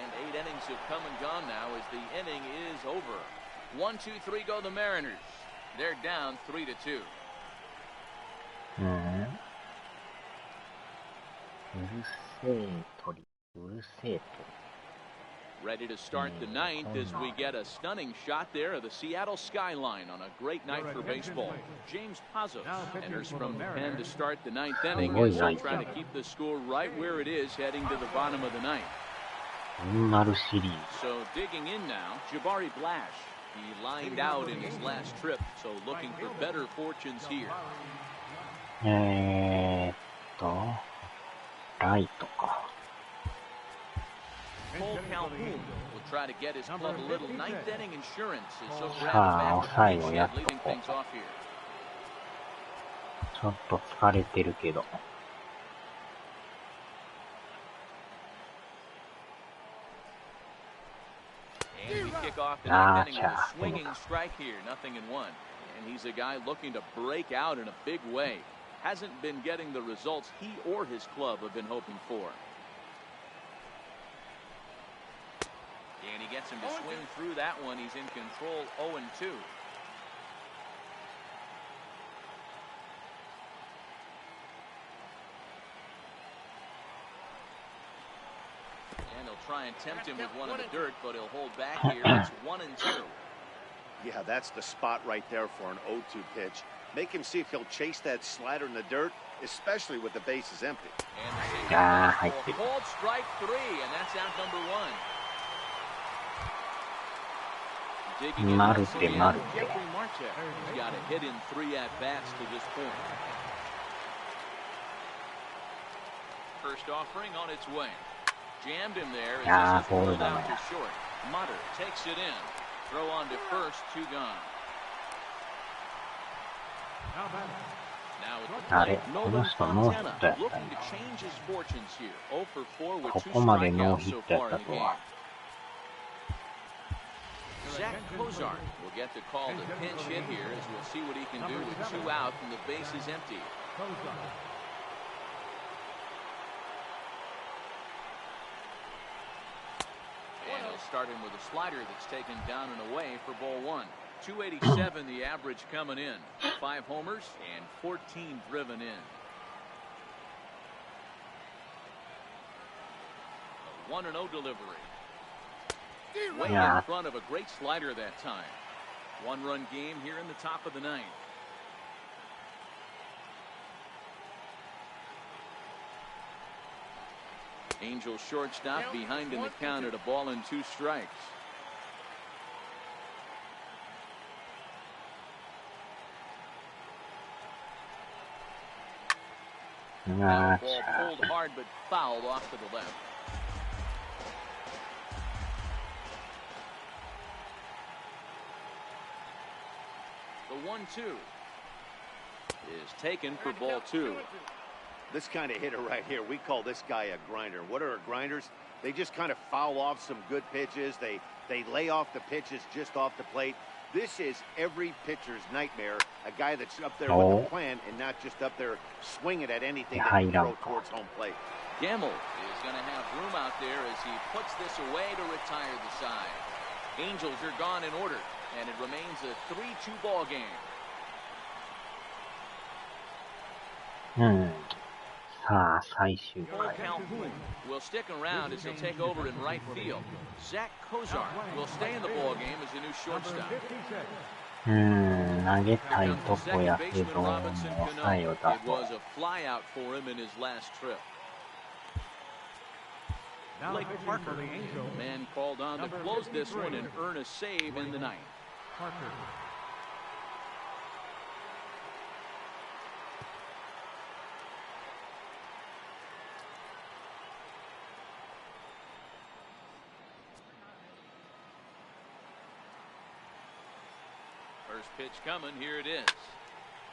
A: And 8 innings have come and gone now as the inning is over. 1, 2, 3 go the Mariners. They're down 3-2.
E: うるせえ鳥。
A: Ready to start the 9th as we get a stunning shot there of the Seattle skyline on a great night for baseball. James Pazos enters from the pen to start the 9th inning as they try to keep the score right where it is heading to the bottom of the 9th. So digging in now, Jabari Blash. He lined out in his last trip, so looking for better fortunes here.
E: ライトか。
A: Cole Calhoun will try to get his club a little ninth inning insurance as he'll grab
E: さあ、
A: it back
E: 最
A: with
E: 後
A: the
E: や
A: shed,
E: っと
A: leading
E: こ
A: things
E: う。
A: off here.
E: ちょっと疲れてるけど。
A: And we kick off the ninth inning with a swinging strike here, 0-1. And he's a guy looking to break out in a big way. Hasn't been getting the results he or his club have been hoping for. And he gets him to swing through that one. He's in control, 0-2. And he'll try and tempt him with one in the dirt, but he'll hold back here. It's 1-2.
B: Yeah, that's the spot right there for an 0-2 pitch. Make him see if he'll chase that slider in the dirt, especially with the bases empty.
A: And the called strike 3, and that's out number 1. Digging in Jeffrey Marte. He's got a hit in 3 at-bats to this point. First offering on its way. Jammed him there as this is pulled out to short. Mutter takes it in. Throw on to first, 2 gone. Now with the plate, Nolan Fontana looking to change his fortunes here. 0 for 4 with 2 strikeouts so far in the game. Zach Cozart will get the call to pinch hit here as we'll see what he can do with 2 out and the base is empty. And he'll start him with a slider that's taken down and away for ball 1. 287 the average coming in. 5 homers and 14 driven in. A 1-0 delivery. Way in front of a great slider that time. 1-run game here in the top of the 9th. Angel shortstop behind in the count at a ball and 2 strikes. Now ball pulled hard but fouled off to the left. The 1-2 is taken for ball 2.
B: This kind of hitter right here, we call this guy a grinder. What are grinders? They just kind of foul off some good pitches. They lay off the pitches just off the plate. This is every pitcher's nightmare, a guy that's up there with a plan and not just up there swinging at anything that can throw towards home plate.
A: Gamble is going to have room out there as he puts this away to retire the side. Angels are gone in order, and it remains a 3-2 ball game. Cole Calhoun will stick around as he'll take over in right field. Zach Cozart will stay in the ball game as the new shortstop.
E: 投げたいとこやけど、もう最後だ
A: It was a flyout for him in his last trip. Blake Parker, the man called on to close this one and earn a save in the 9th. First pitch coming, here it is.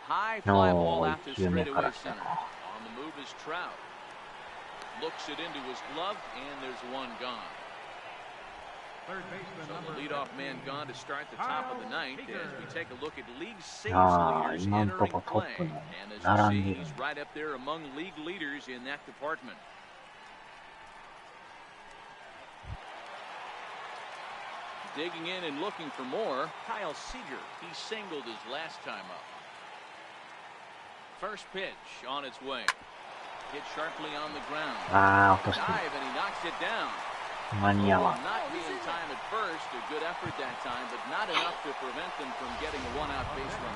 A: High fly ball out to straightaway center. On the move is Trout. Looks it into his glove, and there's 1 gone. So the leadoff man gone to start the top of the 9th as we take a look at league saves leaders entering play. And as you see, he's right up there among league leaders in that department. Digging in and looking for more, Kyle Seager. He singled his last time up. First pitch on its way. Hit sharply on the ground. Dive and he knocks it down. Not be in time at first. A good effort that time, but not enough to prevent them from getting a 1-out base run.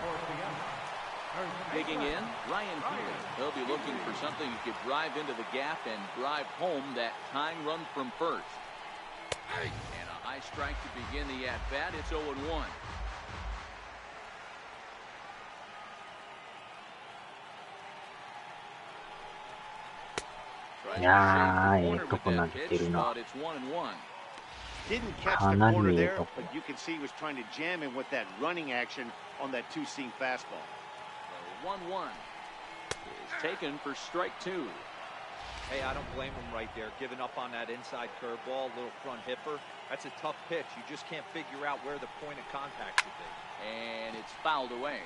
A: Digging in, Ryan Healy. He'll be looking for something he could drive into the gap and drive home that tying run from first. And a High strike to begin the at-bat. It's 0-1.
E: いやー、ええとこ投げてるな。
B: Didn't catch the corner there, but you can see he was trying to jam him with that running action on that two-seam fastball.
A: The 1-1 is taken for strike two.
C: Hey, I don't blame him right there, giving up on that inside curveball, little front hipper. That's a tough pitch. You just can't figure out where the point of contact should be.
A: And it's fouled away.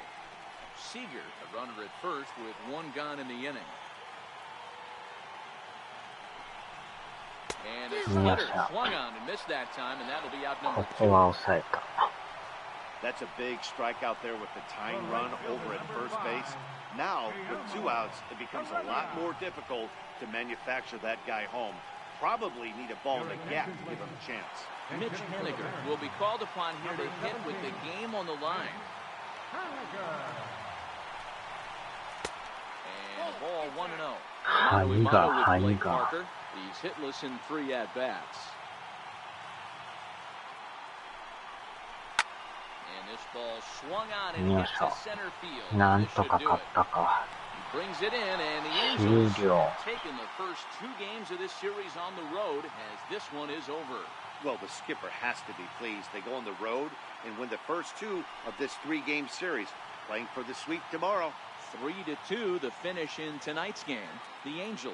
A: Seager, a runner at first with one gone in the inning. And a slitter swung on and missed that time, and that'll be out number
E: ここは抑えた。
B: That's a big strikeout there with the tying run over at first base. Now, with 2 outs, it becomes a lot more difficult to manufacture that guy home. Probably need a ball in the gap to give him a chance.
A: Mitch Haniger will be called upon here to hit with the game on the line. And a ball 1-0.
E: Haniger.
A: He's hitless in 3 at-bats. And this ball swung on and hit to center field.
E: なんとか勝ったか。
A: He brings it in, and the Angels have taken the first 2 games of this series on the road as this one is over.
B: Well, the skipper has to be pleased. They go on the road and win the first 2 of this 3-game series, playing for the sweep tomorrow.
A: 3-2 the finish in tonight's game. The Angels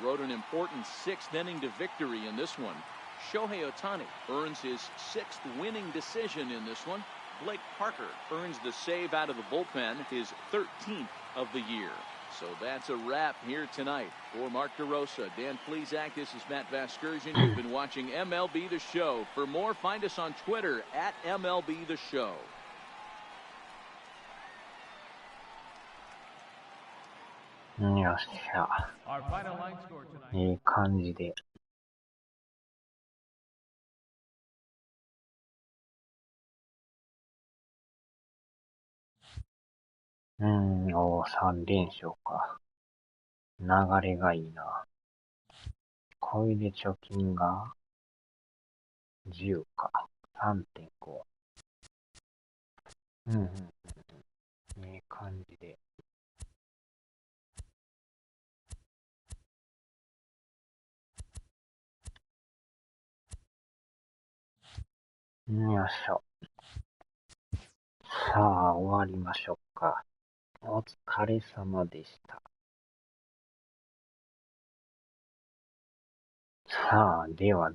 A: rode an important 6th inning to victory in this one. Shohei Ohtani earns his 6th winning decision in this one. Blake Parker earns the save out of the bullpen, his 13th of the year. So that's a wrap here tonight. For Mark DeRosa, Dan Plesac, this is Matt Vasgersian. You've been watching MLB The Show. For more, find us on Twitter at MLB The Show.
E: よっしゃ。いい感じで。3連勝か。流れがいいな。これで貯金が10か。3.5。いい感じで。よいしょ。さあ、終わりましょうか。お疲れ様でした。さあ、では。